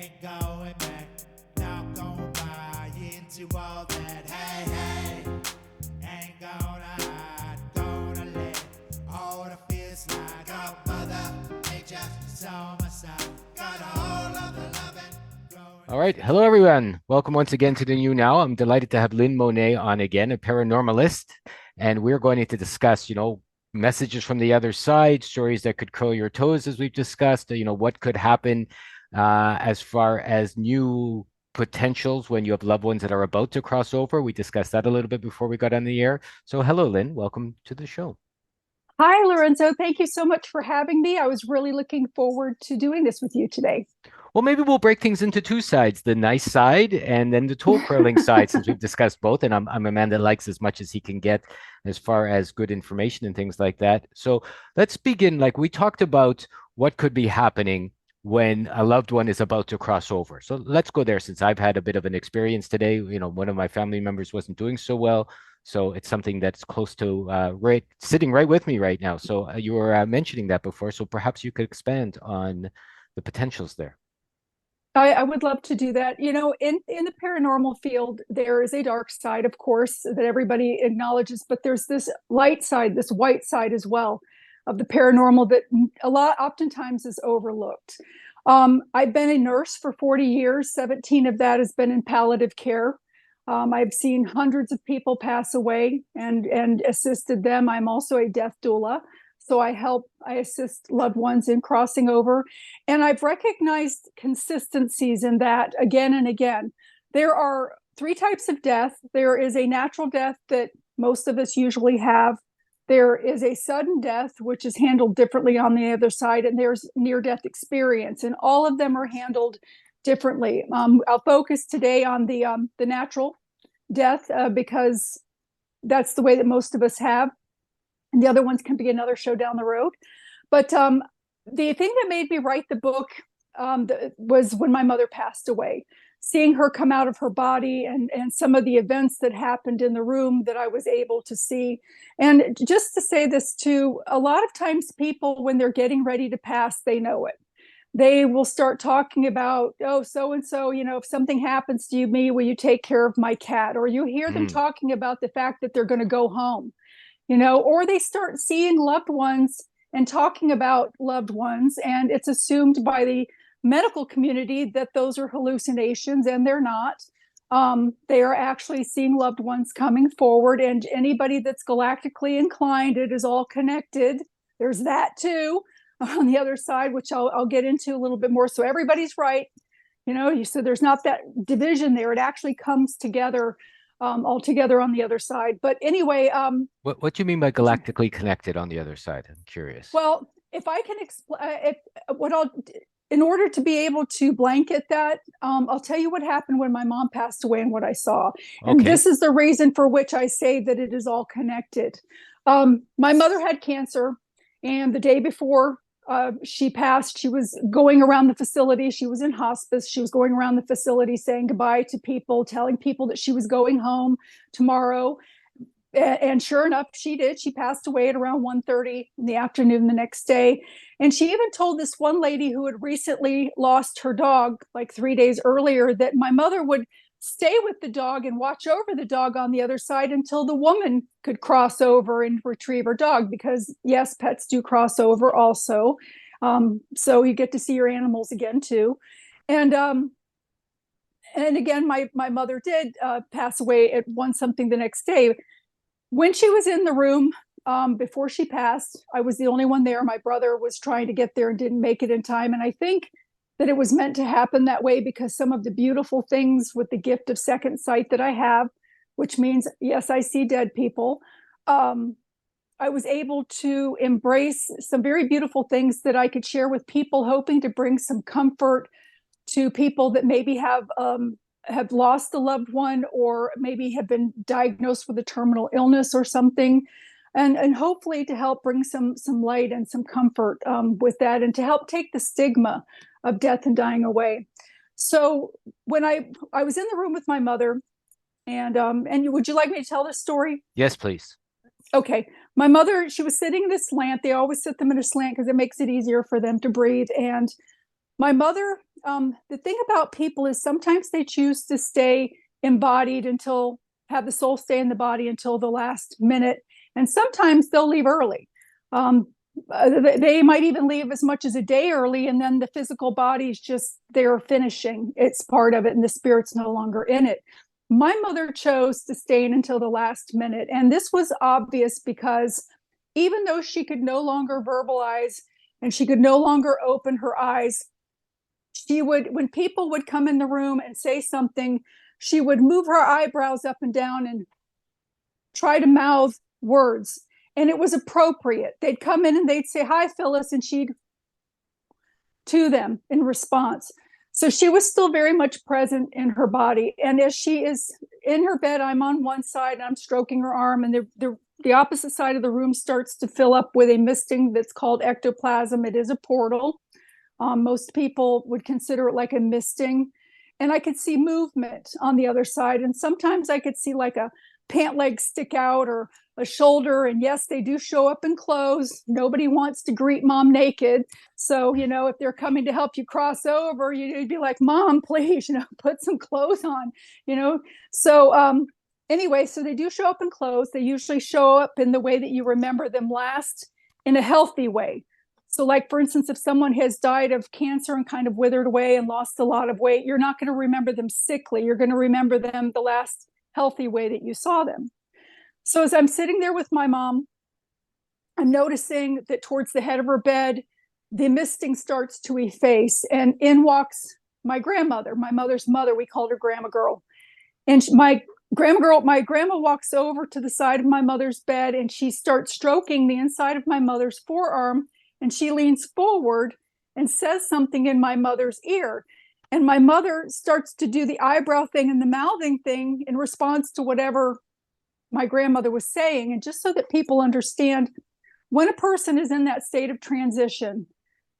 ain't going back. Not gonna buy into all that. Hey, hey, ain't gonna hide. Gonna let all the fears slide. Got mother nature on my side. Got all of the loving. All right. Hello, everyone. Welcome once again to the New Now. I'm delighted to have Lynn Monet on again, a paranormalist. And we're going to discuss, messages from the other side, stories that could curl your toes, as we've discussed, what could happen as far as new potentials when you have loved ones that are about to cross over. We discussed that a little bit before we got on the air. So hello, Lynn. Welcome to the show. Hi, Lorenzo. Thank you so much for having me. I was really looking forward to doing this with you today. Well, maybe we'll break things into two sides, the nice side and then the toe curling side, since we've discussed both. And I'm a man that likes as much as he can get as far as good information and things like that. So let's begin. Like we talked about what could be happening when a loved one is about to cross over. So let's go there since I've had a bit of an experience today. One of my family members wasn't doing so well. So it's something that's close to sitting right with me right now. So you were mentioning that before. So perhaps you could expand on the potentials there. I would love to do that. In the paranormal field, there is a dark side, of course, that everybody acknowledges, but there's this light side, this white side as well of the paranormal that oftentimes is overlooked. I've been a nurse for 40 years. 17 of that has been in palliative care. I've seen hundreds of people pass away and assisted them. I'm also a death doula. So I assist loved ones in crossing over. And I've recognized consistencies in that again and again. There are three types of death. There is a natural death that most of us usually have. There is a sudden death, which is handled differently on the other side. And there's near-death experience. And all of them are handled differently. I'll focus today on the natural death because that's the way that most of us have. And the other ones can be another show down the road. But the thing that made me write the book was when my mother passed away. Seeing her come out of her body and some of the events that happened in the room that I was able to see. And just to say this too, a lot of times people, when they're getting ready to pass, they know it. They will start talking about, oh, so-and-so, if something happens to me, will you take care of my cat? Or you hear them talking about the fact that they're going to go home. Or they start seeing loved ones and talking about loved ones, and it's assumed by the medical community that those are hallucinations, and they're not. They are actually seeing loved ones coming forward, and anybody that's galactically inclined, it is all connected. There's that too on the other side, which I'll get into a little bit more. So everybody's right. You said there's not that division there. It actually comes together all together on the other side. But anyway, what do you mean by galactically connected on the other side? I'm curious. Well, if I can explain, in order to be able to blanket that, I'll tell you what happened when my mom passed away and what I saw. And this is the reason for which I say that it is all connected. My mother had cancer, and the day before she passed, she was going around the facility. She was in hospice. She was going around the facility saying goodbye to people, telling people that she was going home tomorrow. And sure enough, she did. She passed away at around 1:30 in the afternoon the next day. And she even told this one lady who had recently lost her dog like 3 days earlier that my mother would stay with the dog and watch over the dog on the other side until the woman could cross over and retrieve her dog, because yes, pets do cross over also. So you get to see your animals again too. And again, my mother did pass away at 1 something the next day. When she was in the room before she passed, I was the only one there. My brother was trying to get there and didn't make it in time. And I think that it was meant to happen that way because some of the beautiful things with the gift of second sight that I have, which means, yes, I see dead people. I was able to embrace some very beautiful things that I could share with people, hoping to bring some comfort to people that maybe have lost a loved one or maybe have been diagnosed with a terminal illness or something. And hopefully to help bring some light and some comfort with that, and to help take the stigma of death and dying away. So when I was in the room with my mother, and would you like me to tell this story? Yes, please. Okay. My mother, she was sitting in a slant. They always sit them in a slant because it makes it easier for them to breathe. And my mother the thing about people is sometimes they choose to stay embodied have the soul stay in the body until the last minute. And sometimes they'll leave early. They might even leave as much as a day early, and then the physical body's just, they're finishing. It's part of it, and the spirit's no longer in it. My mother chose to stay in until the last minute. And this was obvious because even though she could no longer verbalize and she could no longer open her eyes, she would, when people would come in the room and say something, she would move her eyebrows up and down and try to mouth words. And it was appropriate. They'd come in and they'd say, "Hi, Phyllis," and she'd to them in response. So she was still very much present in her body. And as she is in her bed, I'm on one side and I'm stroking her arm, and the opposite side of the room starts to fill up with a misting that's called ectoplasm. It is a portal. Most people would consider it like a misting. And I could see movement on the other side. And sometimes I could see like a pant leg stick out or a shoulder. And yes, they do show up in clothes. Nobody wants to greet mom naked. So, if they're coming to help you cross over, you'd be like, "Mom, please, put some clothes on, So anyway, so they do show up in clothes. They usually show up in the way that you remember them last, in a healthy way. So like, for instance, if someone has died of cancer and kind of withered away and lost a lot of weight, you're not going to remember them sickly. You're going to remember them the last healthy way that you saw them. So as I'm sitting there with my mom, I'm noticing that towards the head of her bed, the misting starts to efface, and in walks my grandmother, my mother's mother. We called her Grandma Girl. And my grandma walks over to the side of my mother's bed, and she starts stroking the inside of my mother's forearm, and she leans forward and says something in my mother's ear. And my mother starts to do the eyebrow thing and the mouthing thing in response to whatever my grandmother was saying. And just so that people understand, when a person is in that state of transition,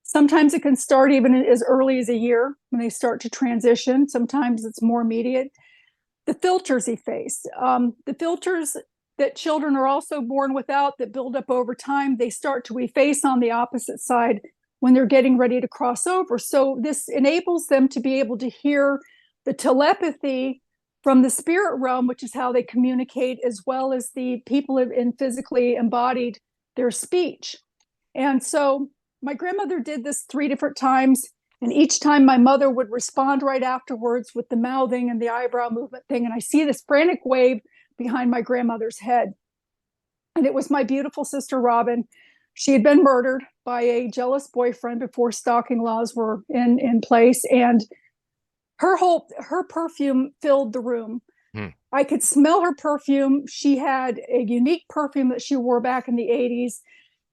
sometimes it can start even as early as a year when they start to transition. Sometimes it's more immediate. The filters efface. The filters that children are also born without, that build up over time, they start to efface on the opposite side when they're getting ready to cross over. So this enables them to be able to hear the telepathy from the spirit realm, which is how they communicate, as well as the people in physically embodied their speech. And so my grandmother did this 3 different times. And each time my mother would respond right afterwards with the mouthing and the eyebrow movement thing. And I see this frantic wave behind my grandmother's head. And it was my beautiful sister, Robin. She had been murdered by a jealous boyfriend before stalking laws were in place. And her perfume filled the room. I could smell her perfume. She had a unique perfume that she wore back in the 80s.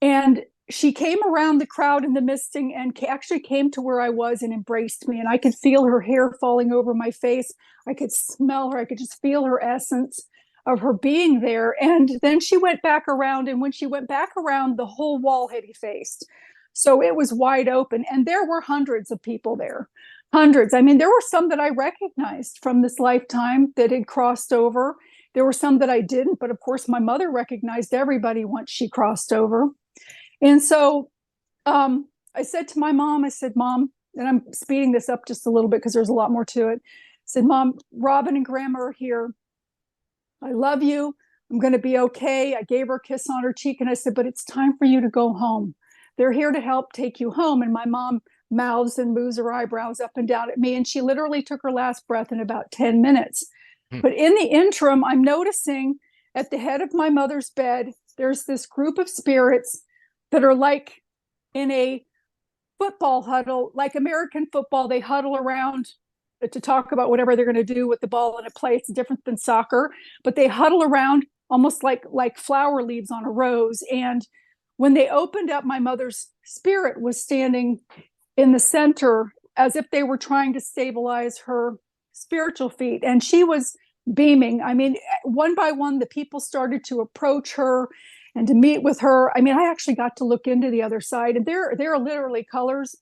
And she came around the crowd in the misting and actually came to where I was and embraced me. And I could feel her hair falling over my face. I could smell her. I could just feel her essence of her being there. And then she went back around. And when she went back around, the whole wall had effaced. So it was wide open. And there were hundreds of people there. Hundreds. I mean, there were some that I recognized from this lifetime that had crossed over. There were some that I didn't. But of course, my mother recognized everybody once she crossed over. And so I said to my mom, I said, "Mom," and I'm speeding this up just a little bit because there's a lot more to it. I said, "Mom, Robin and Grandma are here. I love you. I'm going to be okay." I gave her a kiss on her cheek and I said, "But it's time for you to go home. They're here to help take you home." And my mom mouths and moves her eyebrows up and down at me. And she literally took her last breath in about 10 minutes. But in the interim, I'm noticing at the head of my mother's bed, there's this group of spirits that are like in a football huddle, like American football. They huddle around to talk about whatever they're going to do with the ball in a play. It's different than soccer, but they huddle around almost like flower leaves on a rose. And when they opened up, my mother's spirit was standing in the center as if they were trying to stabilize her spiritual feet. And she was beaming. I mean, one by one, the people started to approach her and to meet with her. I mean, I actually got to look into the other side, and there are literally colors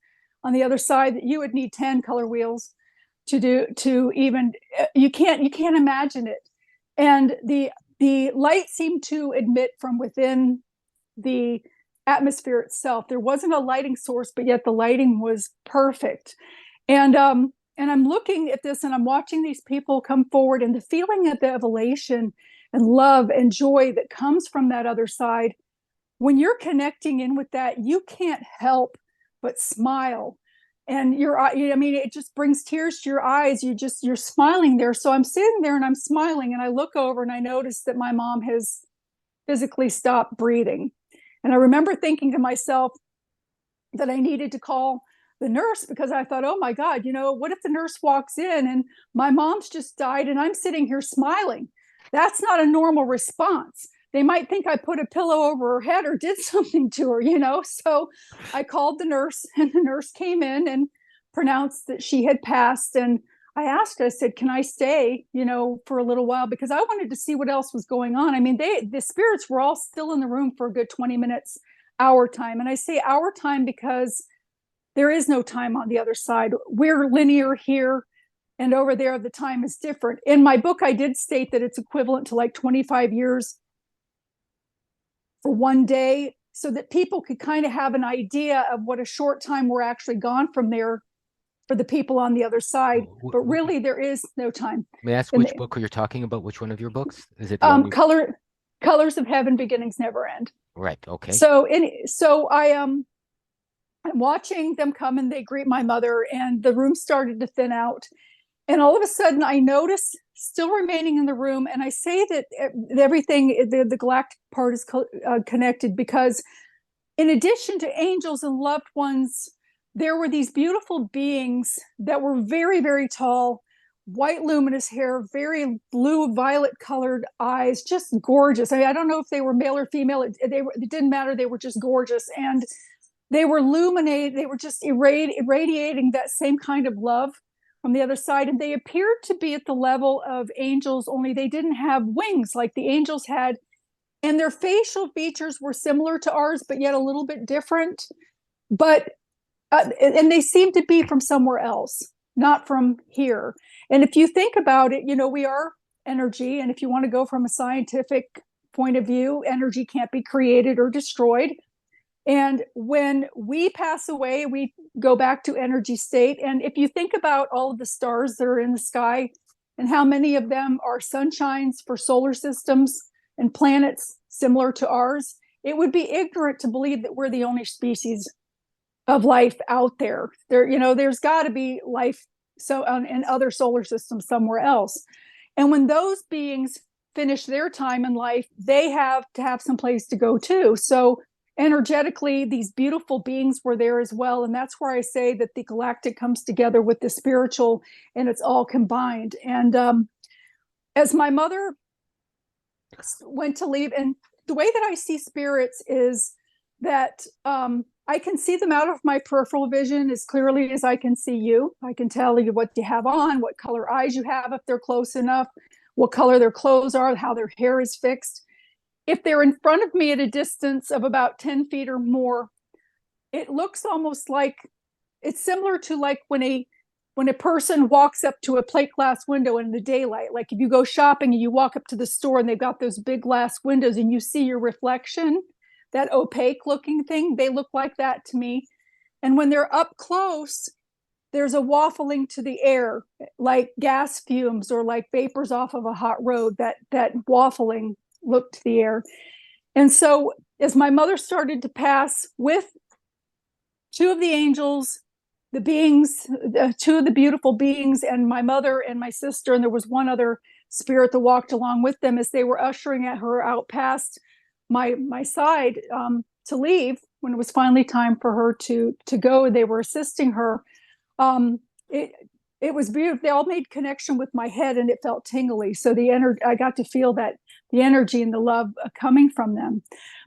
on the other side that you would need 10 color wheels to even, you can't imagine it. And the light seemed to emit from within the atmosphere itself. There wasn't a lighting source, but yet the lighting was perfect. And I'm looking at this and I'm watching these people come forward, and the feeling of the elation and love and joy that comes from that other side. When you're connecting in with that, you can't help but smile. And it just brings tears to your eyes. You're smiling there. So I'm sitting there and I'm smiling, and I look over and I notice that my mom has physically stopped breathing. And I remember thinking to myself that I needed to call the nurse, because I thought, oh my God, what if the nurse walks in and my mom's just died and I'm sitting here smiling? That's not a normal response. They might think I put a pillow over her head or did something to her. So I called the nurse, and the nurse came in and pronounced that she had passed. And I said, can I stay, for a little while? Because I wanted to see what else was going on. I mean, the spirits were all still in the room for a good 20 minutes, our time. And I say our time because there is no time on the other side. We're linear here, and over there, the time is different. In my book, I did state that it's equivalent to like 25 years for one day, so that people could kind of have an idea of what a short time we're actually gone from there for the people on the other side. But really, there is no time. May I ask which book you're talking about? Which one of your books? Is it the only... Colors of Heaven, Beginnings Never End. Right. Okay. So I'm watching them come, and they greet my mother, and the room started to thin out. And all of a sudden I notice still remaining in the room. And I say that everything, the galactic part is connected, because in addition to angels and loved ones, there were these beautiful beings that were very, very tall, white luminous hair, very blue violet colored eyes, just gorgeous. I don't know if they were male or female. It didn't matter. They were just gorgeous. And they were illuminated. They were just irradiating that same kind of love from the other side. And they appeared to be at the level of angels, only they didn't have wings like the angels had. And their facial features were similar to ours, but yet a little bit different. And they seemed to be from somewhere else, not from here. And if you think about it, we are energy. And if you want to go from a scientific point of view, energy can't be created or destroyed. And when we pass away, we go back to energy state. And if you think about all of the stars that are in the sky and how many of them are sunshines for solar systems and planets similar to ours, it would be ignorant to believe that we're the only species of life out there. There's got to be life in other solar systems somewhere else. And when those beings finish their time in life, they have to have some place to go to. So energetically, these beautiful beings were there as well. And that's where I say that the galactic comes together with the spiritual, and it's all combined. And as my mother went to leave, and the way that I see spirits is that I can see them out of my peripheral vision as clearly as I can see you. I can tell you what you have on, what color eyes you have if they're close enough, what color their clothes are, how their hair is fixed. If they're in front of me at a distance of about 10 feet or more, it looks almost like it's similar to like when a person walks up to a plate glass window in the daylight. Like if you go shopping and you walk up to the store and they've got those big glass windows and you see your reflection, that opaque looking thing, they look like that to me. And when they're up close, there's a waffling to the air, like gas fumes or like vapors off of a hot road, that waffling look to the air. And so as my mother started to pass with two of the angels, the beings, two of the beautiful beings, and my mother and my sister, and there was one other spirit that walked along with them as they were ushering at her out past my side to leave, when it was finally time for her to go, they were assisting her. It was beautiful. They all made connection with my head, and it felt tingly. So I got to feel that the energy and the love coming from them.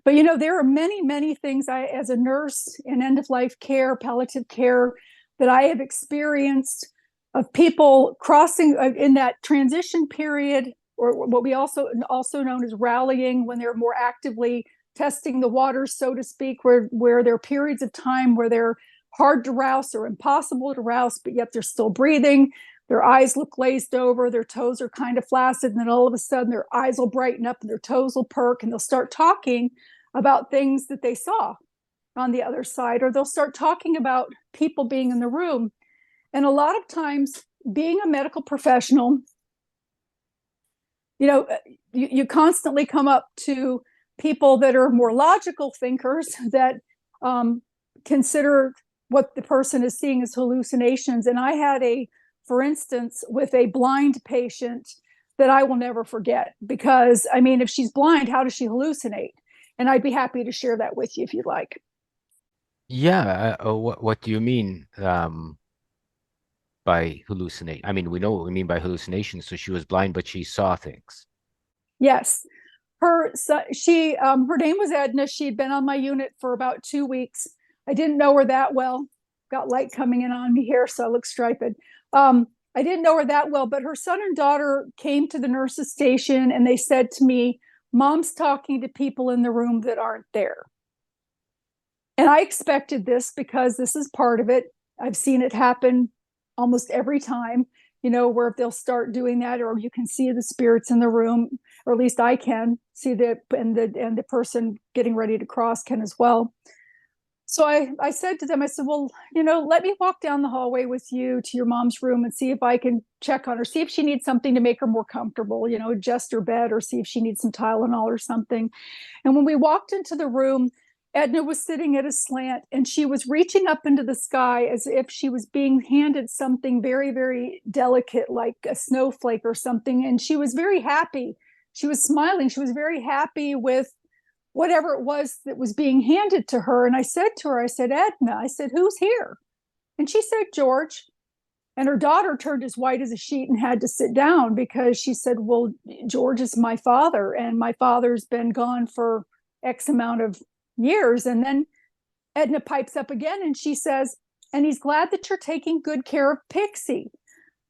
But there are many, many things as a nurse in end-of-life care, palliative care, that I have experienced of people crossing in that transition period, or what we also known as rallying, when they're more actively testing the waters, so to speak, where there are periods of time where they're hard to rouse or impossible to rouse, but yet they're still breathing. Their eyes look glazed over, their toes are kind of flaccid, and then all of a sudden their eyes will brighten up and their toes will perk, and they'll start talking about things that they saw on the other side, or they'll start talking about people being in the room. And a lot of times, being a medical professional, you constantly come up to people that are more logical thinkers that consider what the person is seeing as hallucinations. And I had for instance, with a blind patient that I will never forget, because I mean, if she's blind, how does she hallucinate? And I'd be happy to share that with you if you'd like. Yeah. What do you mean by hallucinate? I mean, we know what we mean by hallucination. So she was blind, but she saw things. Yes. Her name was Edna. She'd been on my unit for about 2 weeks. I didn't know her that well. Got light coming in on me here, so I look striped. I didn't know her that well, but her son and daughter came to the nurse's station and they said to me, "Mom's talking to people in the room that aren't there." And I expected this because this is part of it. I've seen it happen almost every time, where they'll start doing that, or you can see the spirits in the room, or at least I can see and the person getting ready to cross can as well. So I said to them, I said, well, let me walk down the hallway with you to your mom's room and see if I can check on her, see if she needs something to make her more comfortable, adjust her bed, or see if she needs some Tylenol or something. And when we walked into the room, Edna was sitting at a slant and she was reaching up into the sky as if she was being handed something very, very delicate, like a snowflake or something. And she was very happy. She was smiling. She was very happy with whatever it was that was being handed to her. And I said to her, I said, "Edna," I said, "who's here?" And she said, "George." And her daughter turned as white as a sheet and had to sit down because she said, "Well, George is my father, and my father's been gone for X amount of years." And then Edna pipes up again and she says, "And he's glad that you're taking good care of Pixie."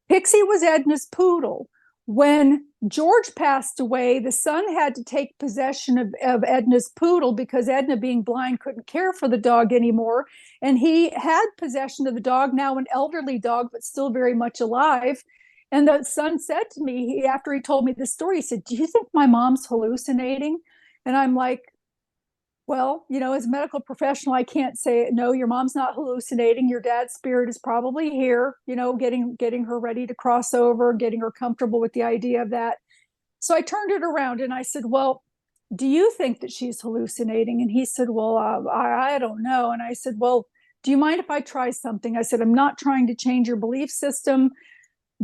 Pixie was Edna's poodle. When George passed away, the son had to take possession of Edna's poodle because Edna, being blind, couldn't care for the dog anymore. And he had possession of the dog, now an elderly dog, but still very much alive. And the son said to me, after he told me this story, he said, "Do you think my mom's hallucinating?" And I'm like, well, as a medical professional, I can't say, "No, your mom's not hallucinating. Your dad's spirit is probably here, getting her ready to cross over, getting her comfortable with the idea of that." So I turned it around and I said, "Well, do you think that she's hallucinating?" And he said, "Well, I don't know." And I said, "Well, do you mind if I try something?" I said, "I'm not trying to change your belief system.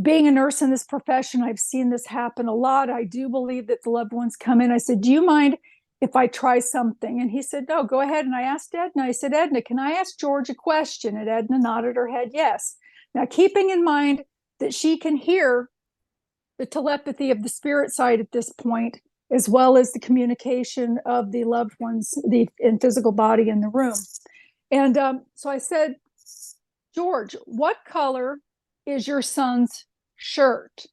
Being a nurse in this profession, I've seen this happen a lot. I do believe that the loved ones come in." I said, "Do you mind if I try something?" And he said, "No, go ahead." And I asked Edna, I said, "Edna, can I ask George a question?" And Edna nodded her head yes. Now, keeping in mind that she can hear the telepathy of the spirit side at this point, as well as the communication of the loved ones, the in physical body in the room. And so I said, "George, what color is your son's shirt?"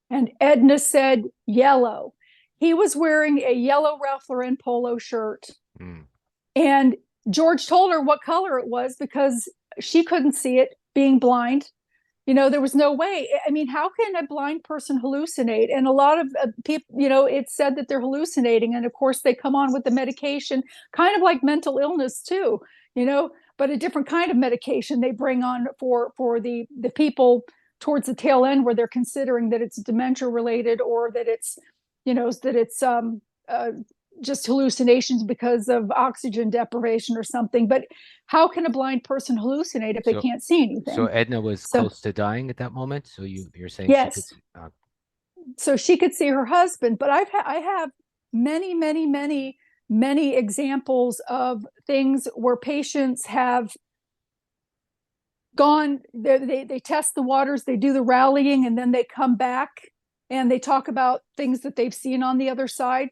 And Edna said, "Yellow." He was wearing a yellow Ralph Lauren polo shirt. And George told her what color it was because she couldn't see it, being blind. There was no way. I mean, how can a blind person hallucinate? And a lot of people, it's said that they're hallucinating. And of course, they come on with the medication, kind of like mental illness too, but a different kind of medication they bring on for the people towards the tail end, where they're considering that it's dementia related, or that it's just hallucinations because of oxygen deprivation or something. But how can a blind person hallucinate if they can't see anything? So Edna was close to dying at that moment. So you're saying yes. She could, so she could see her husband. But I have many, many, many, many examples of things where patients have gone, they test the waters, they do the rallying, and then they come back and they talk about things that they've seen on the other side.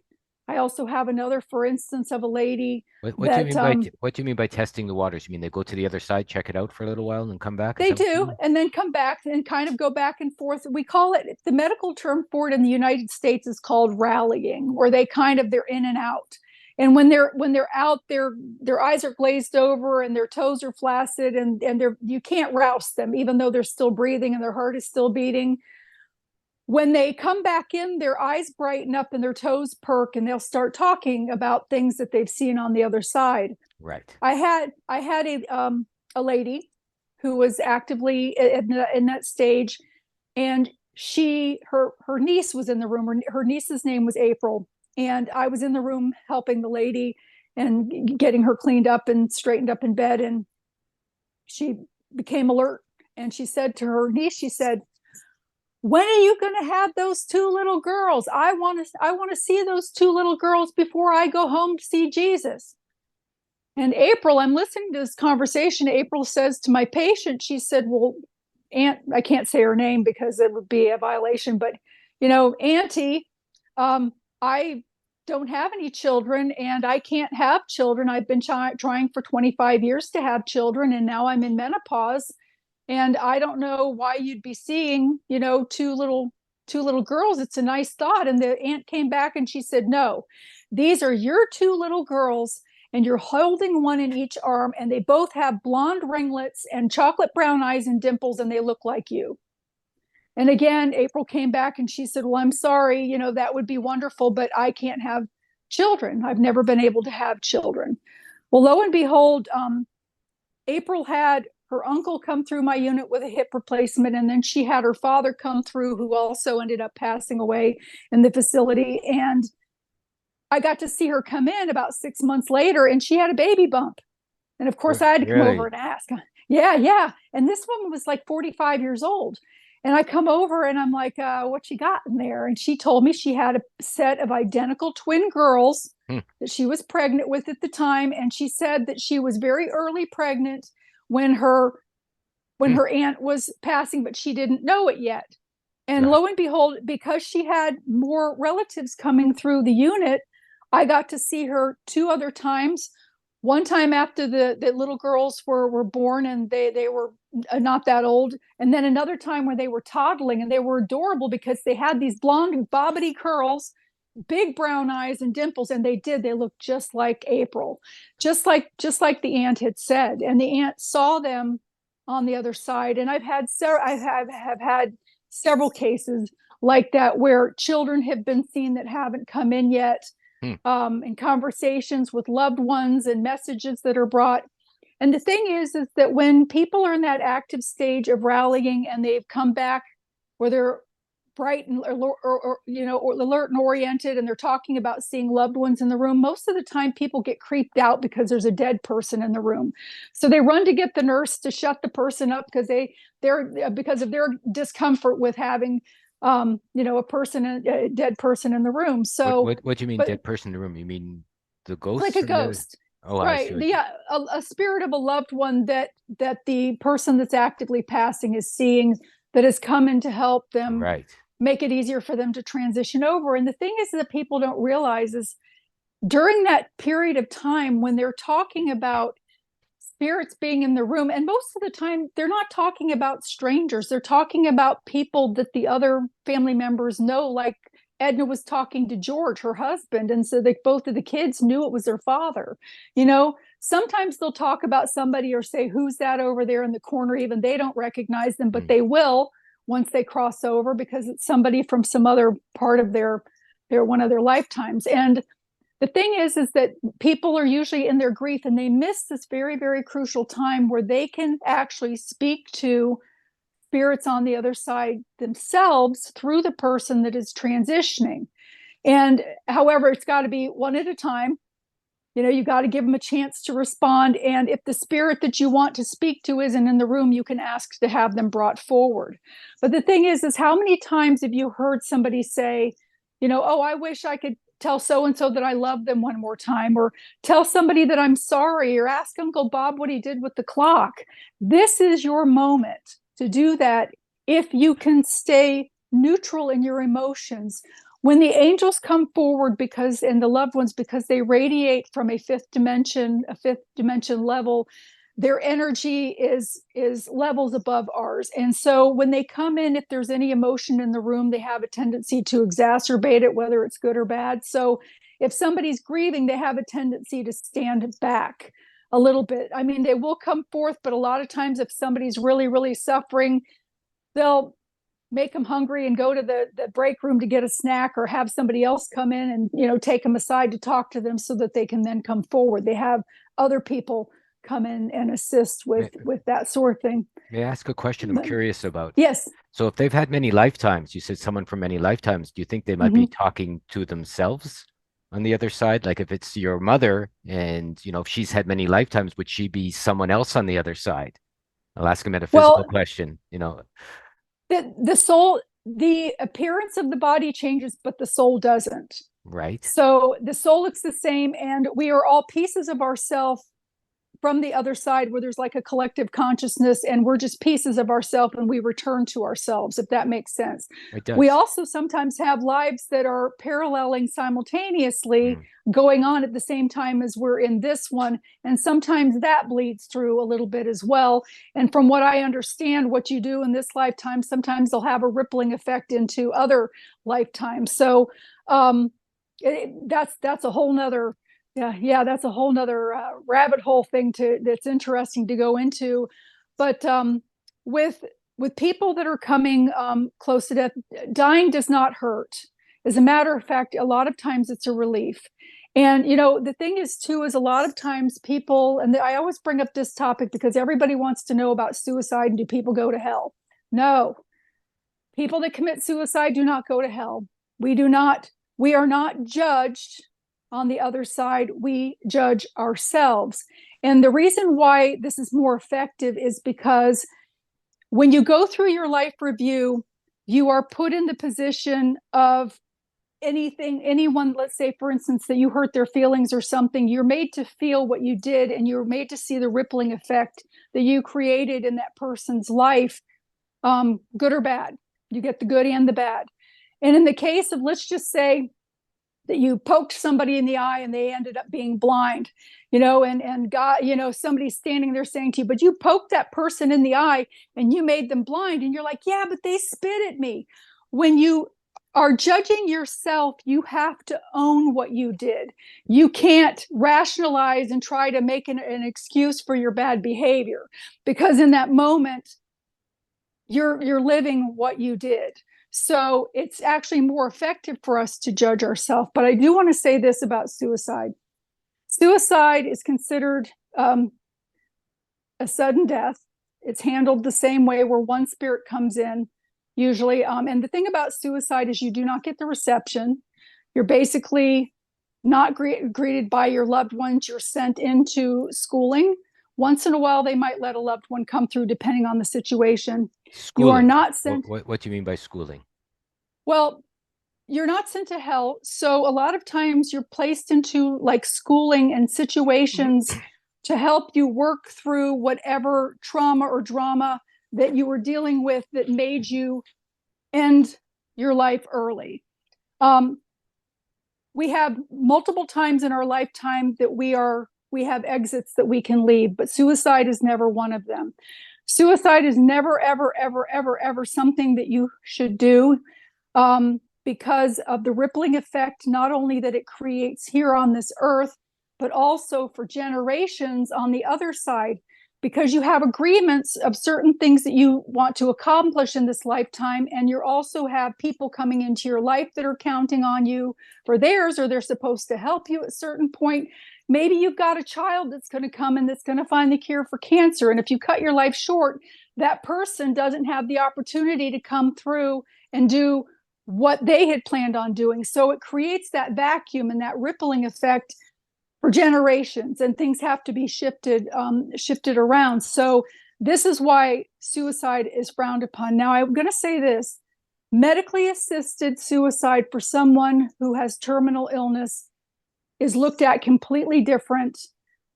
I also have another, for instance, of a lady. What do you mean by testing the waters? You mean they go to the other side, check it out for a little while, and then come back? They do, and then come back and kind of go back and forth. We call it, the medical term for it in the United States is called rallying, where they're in and out. And when they're out, their eyes are glazed over and their toes are flaccid, and you can't rouse them, even though they're still breathing and their heart is still beating. When they come back in, their eyes brighten up and their toes perk, and they'll start talking about things that they've seen on the other side. Right. I had a lady who was actively in that stage. And her niece was in the room. Her niece's name was April. And I was in the room helping the lady and getting her cleaned up and straightened up in bed. And she became alert. And she said to her niece, she said, when are you going to have those two little girls? I want to see those two little girls before I go home to see Jesus. And April, I'm listening to this conversation. April says to my patient, she said, well, Aunt, I can't say her name because it would be a violation, but, Auntie, I don't have any children and I can't have children. I've been trying for 25 years to have children, and now I'm in menopause. And I don't know why you'd be seeing, two little girls. It's a nice thought. And the aunt came back and she said, no, these are your two little girls, and you're holding one in each arm, and they both have blonde ringlets and chocolate brown eyes and dimples, and they look like you. And again, April came back and she said, well, I'm sorry, that would be wonderful, but I can't have children. I've never been able to have children. Well, lo and behold, April had her uncle come through my unit with a hip replacement, and then she had her father come through, who also ended up passing away in the facility. And I got to see her come in about 6 months later, and she had a baby bump. And of course, I had to come over and ask. Yeah. And this woman was like 45 years old. And I come over and I'm like, what you got in there? And she told me she had a set of identical twin girls that she was pregnant with at the time. And she said that she was very early pregnant when her aunt was passing, but she didn't know it yet. And lo and behold, because she had more relatives coming through the unit, I got to see her 2 other times. One time after the little girls were born, and they were not that old. And then another time when they were toddling, and they were adorable because they had these blonde bobbity curls, big brown eyes and dimples. And they looked just like April, just like the aunt had said. And the aunt saw them on the other side. And I've had several cases like that where children have been seen that haven't come in yet. And conversations with loved ones and messages that are brought. And the thing is that when people are in that active stage of rallying and they've come back where they're bright and or alert and oriented, and they're talking about seeing loved ones in the room, most of the time people get creeped out because there's a dead person in the room. So they run to get the nurse to shut the person up because because of their discomfort with having a dead person in the room. So what do you mean, dead person in the room? You mean the ghost? Like a ghost. Oh, right. A spirit of a loved one that the person that's actively passing is seeing, that has come in to help them make it easier for them to transition over. And the thing is that people don't realize is during that period of time when they're talking about spirits being in the room, and most of the time they're not talking about strangers, they're talking about people that the other family members know. Like Edna was talking to George, her husband, and so both of the kids knew it was their father. Sometimes they'll talk about somebody or say, who's that over there in the corner? Even they don't recognize them, but they will once they cross over, because it's somebody from some other part of their one of their lifetimes. And the thing is that people are usually in their grief, and they miss this very, very crucial time where they can actually speak to spirits on the other side themselves through the person that is transitioning. And however, it's got to be one at a time. You got to give them a chance to respond. And if the spirit that you want to speak to isn't in the room, you can ask to have them brought forward. But the thing is how many times have you heard somebody say, oh, I wish I could tell so-and-so that I love them one more time, or tell somebody that I'm sorry, or ask Uncle Bob what he did with the clock. This is your moment to do that if you can stay neutral in your emotions. When the angels come forward and the loved ones, because they radiate from a fifth dimension level, their energy is levels above ours. And so when they come in, if there's any emotion in the room, they have a tendency to exacerbate it, whether it's good or bad. So if somebody's grieving, they have a tendency to stand back a little bit. I mean, they will come forth, but a lot of times if somebody's really, really suffering, they'll make them hungry and go to the break room to get a snack, or have somebody else come in and take them aside to talk to them so that they can then come forward. They have other people come in and assist with that sort of thing. May I ask a question I'm curious about? Yes. So if they've had many lifetimes, you said someone from many lifetimes, do you think they might be talking to themselves on the other side? Like if it's your mother and, if she's had many lifetimes, would she be someone else on the other side? I'll ask a metaphysical question, The soul, the appearance of the body changes, but the soul doesn't. Right. So the soul looks the same, and we are all pieces of ourself from the other side, where there's like a collective consciousness, and we're just pieces of ourselves, and we return to ourselves, if that makes sense. It does. We also sometimes have lives that are paralleling simultaneously, going on at the same time as we're in this one, and sometimes that bleeds through a little bit as well. And from what I understand, what you do in this lifetime sometimes they'll have a rippling effect into other lifetimes. So that's a whole nother that's a whole nother rabbit hole thing that's interesting to go into. But with people that are coming close to death, dying does not hurt. As a matter of fact, a lot of times it's a relief. And the thing is too, is a lot of times people, and I always bring up this topic because everybody wants to know about suicide and do people go to hell? No. People that commit suicide do not go to hell. We are not judged on the other side. We judge ourselves. And the reason why this is more effective is because when you go through your life review, you are put in the position of anyone, let's say, for instance, that you hurt their feelings or something, you're made to feel what you did, and you're made to see the rippling effect that you created in that person's life, good or bad. You get the good and the bad. And in the case of, let's just say, that you poked somebody in the eye and they ended up being blind, and God, somebody's standing there saying to you, but you poked that person in the eye and you made them blind. And you're like, yeah, but they spit at me. When you are judging yourself, you have to own what you did. You can't rationalize and try to make an excuse for your bad behavior, because in that moment, you're living what you did. So it's actually more effective for us to judge ourselves. But I do want to say this about suicide. Suicide is considered a sudden death. It's handled the same way, where one spirit comes in, usually. And the thing about suicide is you do not get the reception. You're basically not greeted by your loved ones. You're sent into schooling. Once in a while, they might let a loved one come through, depending on the situation. Schooling. You are not sent. What do you mean by schooling? Well, you're not sent to hell. So a lot of times you're placed into like schooling and situations to help you work through whatever trauma or drama that you were dealing with that made you end your life early. We have multiple times in our lifetime that we have exits that we can leave, but suicide is never one of them. Suicide is never, ever, ever, ever, ever something that you should do, because of the rippling effect, not only that it creates here on this earth, but also for generations on the other side, because you have agreements of certain things that you want to accomplish in this lifetime. And you also have people coming into your life that are counting on you for theirs, or they're supposed to help you at a certain point. Maybe you've got a child that's going to come and that's going to find the cure for cancer. And if you cut your life short, that person doesn't have the opportunity to come through and do what they had planned on doing. So it creates that vacuum and that rippling effect for generations, and things have to be shifted around. So this is why suicide is frowned upon. Now, I'm going to say this: medically assisted suicide for someone who has terminal illness is looked at completely different.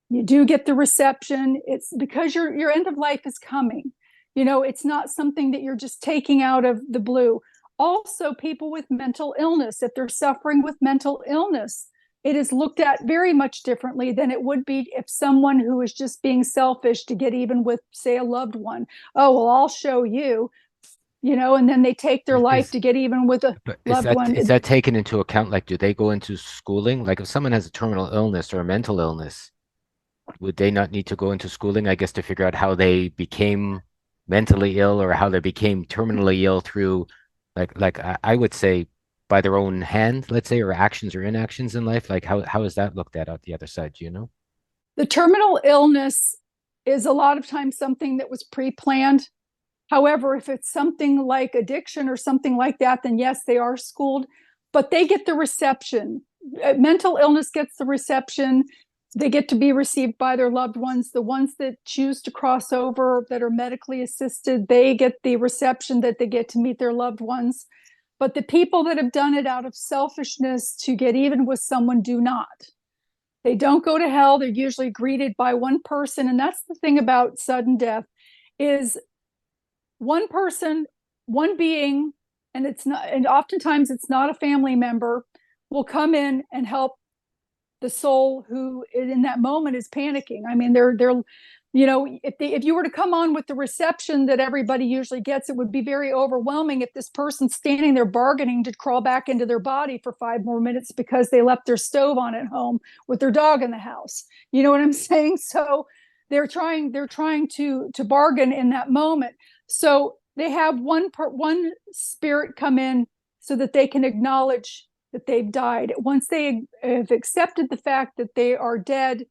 You do get the reception. It's because your end of life is coming. It's not something that you're just taking out of the blue. Also, people with mental illness, if they're suffering with mental illness, it is looked at very much differently than it would be if someone who is just being selfish to get even with, say, a loved one. Oh, well, I'll show you, and then they take their life to get even with a loved one. Is that taken into account? Like, do they go into schooling? Like, if someone has a terminal illness or a mental illness, would they not need to go into schooling, I guess, to figure out how they became mentally ill or how they became terminally ill through, like I would say, by their own hand, let's say, or actions or inactions in life? Like, how is that looked at out the other side? Do you know? The terminal illness is a lot of times something that was pre-planned. However, if it's something like addiction or something like that, then yes, they are schooled, but they get the reception. Mental illness gets the reception. They get to be received by their loved ones. The ones that choose to cross over, that are medically assisted, they get the reception that they get to meet their loved ones. But the people that have done it out of selfishness to get even with someone do not. They don't go to hell. They're usually greeted by one person. And that's the thing about sudden death, is one person, one being, and oftentimes it's not a family member, will come in and help the soul who in that moment is panicking. I mean, they're if you were to come on with the reception that everybody usually gets, it would be very overwhelming if this person's standing there bargaining to crawl back into their body for 5 more minutes because they left their stove on at home with their dog in the house. You know what I'm saying? So they're trying to bargain in that moment. So they have one spirit come in so that they can acknowledge that they've died. Once they have accepted the fact that they are dead,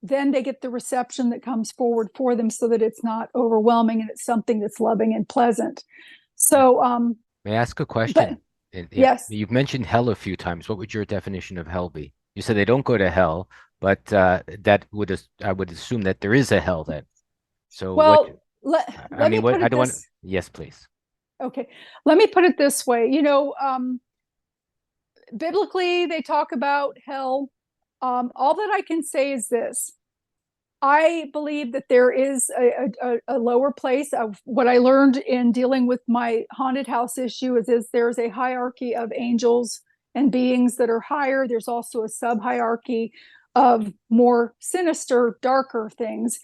then they get the reception that comes forward for them so that it's not overwhelming and it's something that's loving and pleasant. So, may I ask a question? Yes. You've mentioned hell a few times. What would your definition of hell be? You said they don't go to hell, but I would assume that there is a hell then. So, well, yes, please. Okay. Let me put it this way. Biblically, they talk about hell. All that I can say is this. I believe that there is a lower place. Of what I learned in dealing with my haunted house issue is there's a hierarchy of angels and beings that are higher. There's also a sub-hierarchy of more sinister, darker things.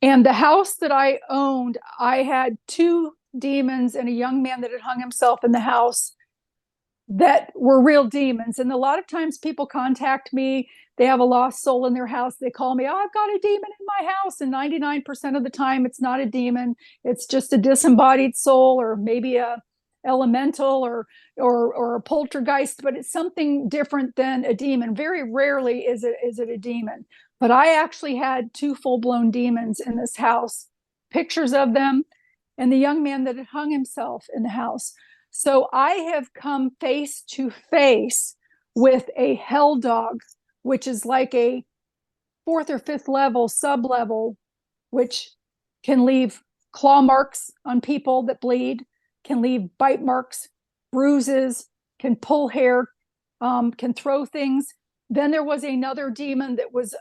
And the house that I owned, I had 2 demons and a young man that had hung himself in the house that were real demons. And a lot of times people contact me, they have a lost soul in their house. They call me, oh, I've got a demon in my house. And 99% of the time, it's not a demon. It's just a disembodied soul, or maybe a elemental or a poltergeist, but it's something different than a demon. Very rarely is it a demon. But I actually had 2 full-blown demons in this house, pictures of them, and the young man that had hung himself in the house. So I have come face to face with a hell dog, which is like a 4th or 5th level sub-level, which can leave claw marks on people that bleed, can leave bite marks, bruises, can pull hair, can throw things. Then there was another demon that was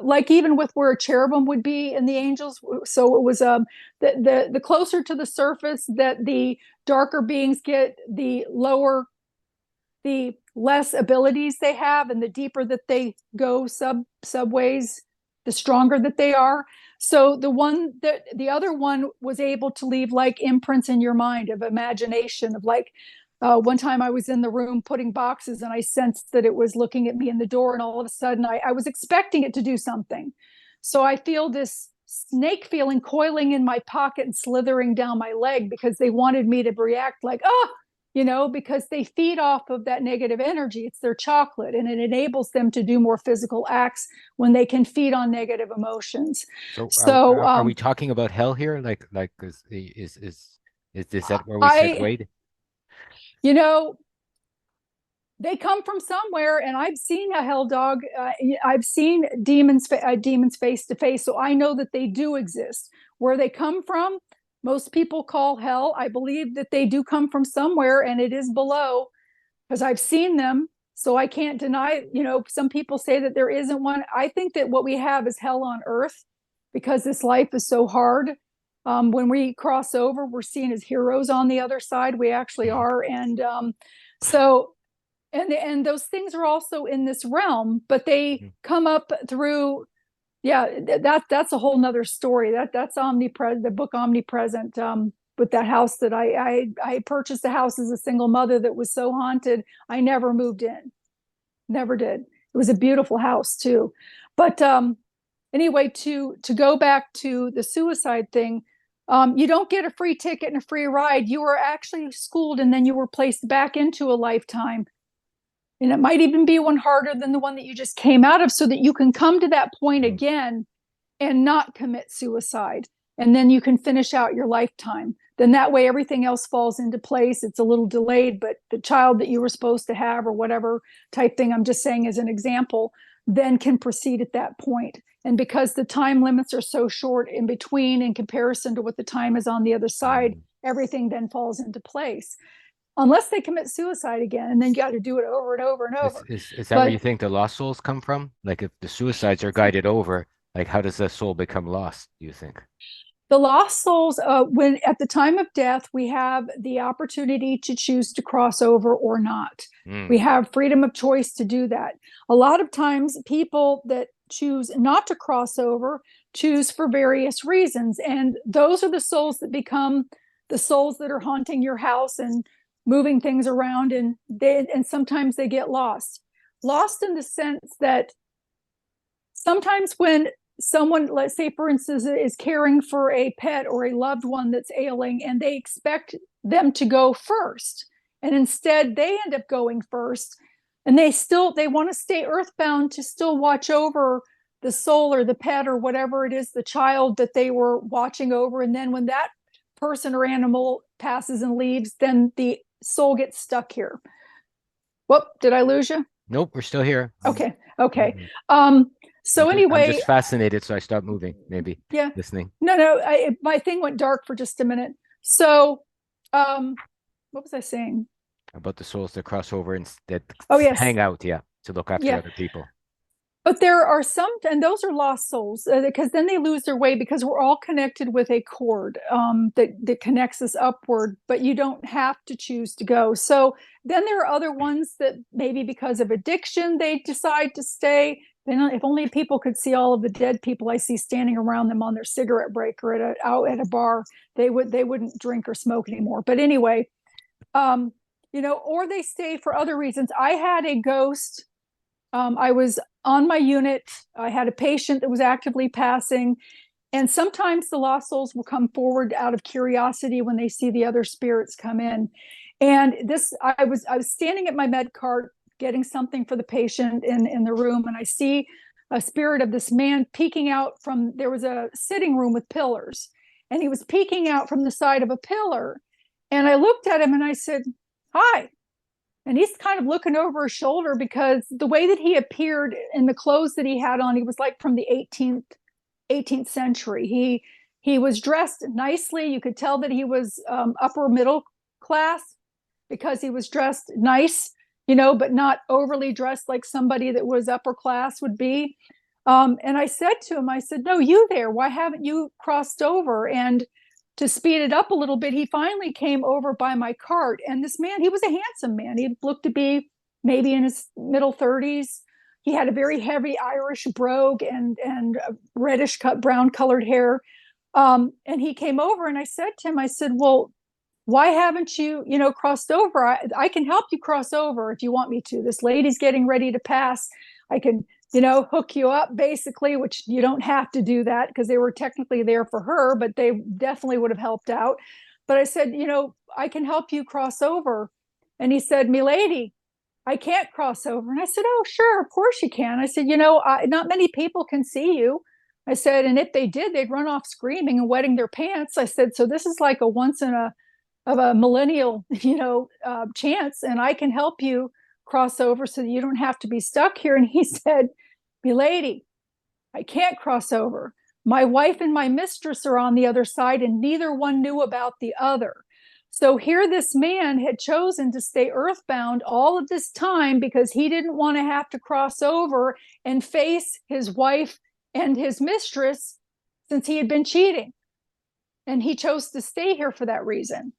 like even with where a cherubim would be in the angels. So it was the closer to the surface that the darker beings get, the less abilities they have, and the deeper that they go subways, the stronger that they are. So the other one was able to leave like imprints in your mind of imagination of like, one time I was in the room putting boxes and I sensed that it was looking at me in the door, and all of a sudden I was expecting it to do something. So I feel this snake feeling coiling in my pocket and slithering down my leg because they wanted me to react like, oh, because they feed off of that negative energy. It's their chocolate, and it enables them to do more physical acts when they can feed on negative emotions. So are we talking about hell here? Like is this that where we said Wade? They come from somewhere, and I've seen a hell dog. I've seen demons face to face, so I know that they do exist. Where they come from, most people call hell. I believe that they do come from somewhere, and it is below, because I've seen them. So I can't deny. Some people say that there isn't one. I think that what we have is hell on earth, because this life is so hard. When we cross over, we're seen as heroes on the other side. We actually are. And and those things are also in this realm, but they come up through, that's a whole nother story. That's omnipresent, the book Omnipresent, with that house that I purchased a house as a single mother that was so haunted, I never moved in. Never did. It was a beautiful house too. But anyway, to go back to the suicide thing, you don't get a free ticket and a free ride. You were actually schooled, and then you were placed back into a lifetime. And it might even be one harder than the one that you just came out of, so that you can come to that point again and not commit suicide. And then you can finish out your lifetime. Then that way everything else falls into place. It's a little delayed, but the child that you were supposed to have, or whatever type thing, I'm just saying as an example, then can proceed at that point. And because the time limits are so short in between in comparison to what the time is on the other side, everything then falls into place. Unless they commit suicide again, and then you got to do it over and over and over. Is that where you think the lost souls come from? Like, if the suicides are guided over, like, how does the soul become lost, do you think? The lost souls, when at the time of death, we have the opportunity to choose to cross over or not. We have freedom of choice to do that. A lot of times people that choose not to cross over choose for various reasons. And those are the souls that become the souls that are haunting your house and moving things around, and sometimes they get lost in the sense that sometimes when someone, let's say for instance, is caring for a pet or a loved one that's ailing, and they expect them to go first, and instead they end up going first, and they want to stay earthbound to still watch over the soul or the pet or whatever it is, the child that they were watching over. And then when that person or animal passes and leaves, then the soul gets stuck here. Whoop, did I lose you? Nope, we're still here. Okay. So I'm anyway, just fascinated, so I start moving, maybe. Yeah. Listening. No, my thing went dark for just a minute. So, what was I saying? About the souls that cross over and that yes. hang out, to look after other people. But there are some, and those are lost souls, because then they lose their way, because we're all connected with a cord that connects us upward, but you don't have to choose to go. So then there are other ones that maybe because of addiction, they decide to stay. Then if only people could see all of the dead people I see standing around them on their cigarette break or out at a bar, they wouldn't drink or smoke anymore. But anyway, or they stay for other reasons. I had a ghost. I was on my unit. I had a patient that was actively passing. And sometimes the lost souls will come forward out of curiosity when they see the other spirits come in. And I was standing at my med cart getting something for the patient in the room. And I see a spirit of this man peeking out from, there was a sitting room with pillars, and he was peeking out from the side of a pillar. And I looked at him and I said, "Hi." And he's kind of looking over his shoulder, because the way that he appeared in the clothes that he had on, he was like from the 18th century. He was dressed nicely. You could tell that he was upper middle class, because he was dressed nice, but not overly dressed like somebody that was upper class would be. And I said to him, I said, "No, you there, why haven't you crossed over?" And to speed it up a little bit, he finally came over by my cart. And this man, he was a handsome man. He looked to be maybe in his middle 30s. He had a very heavy Irish brogue and reddish brown colored hair. And he came over, and I said to him, I said, "Well, why haven't you, crossed over? I can help you cross over if you want me to. This lady's getting ready to pass. I can, hook you up, basically," which you don't have to do that, because they were technically there for her, but they definitely would have helped out. But I said, "I can help you cross over." And he said, "Milady, I can't cross over." And I said, "Oh, sure, of course you can." I said, "Not many people can see you." I said, "And if they did, they'd run off screaming and wetting their pants." I said, "So this is like a once in a millennial, chance, and I can help you cross over so that you don't have to be stuck here." And he said, "Milady, I can't cross over. My wife and my mistress are on the other side, and neither one knew about the other." So here this man had chosen to stay earthbound all of this time because he didn't want to have to cross over and face his wife and his mistress, since he had been cheating. And he chose to stay here for that reason.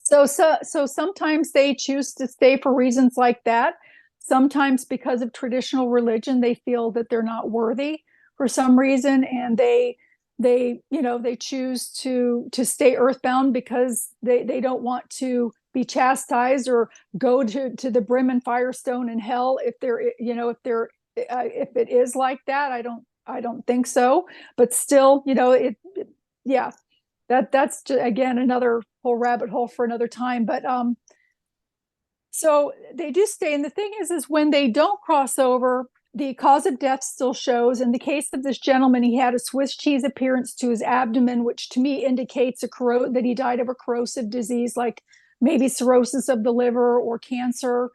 So sometimes they choose to stay for reasons like that. Sometimes because of traditional religion, they feel that they're not worthy for some reason, and they choose to stay earthbound because they don't want to be chastised or go to the brim and firestone in hell. If it is like that, I don't think so. But still, that's just, again, another whole rabbit hole for another time. But So they do stay. And the thing is when they don't cross over, the cause of death still shows. In the case of this gentleman, he had a Swiss cheese appearance to his abdomen, which to me indicates that he died of a corrosive disease, like maybe cirrhosis of the liver or cancer.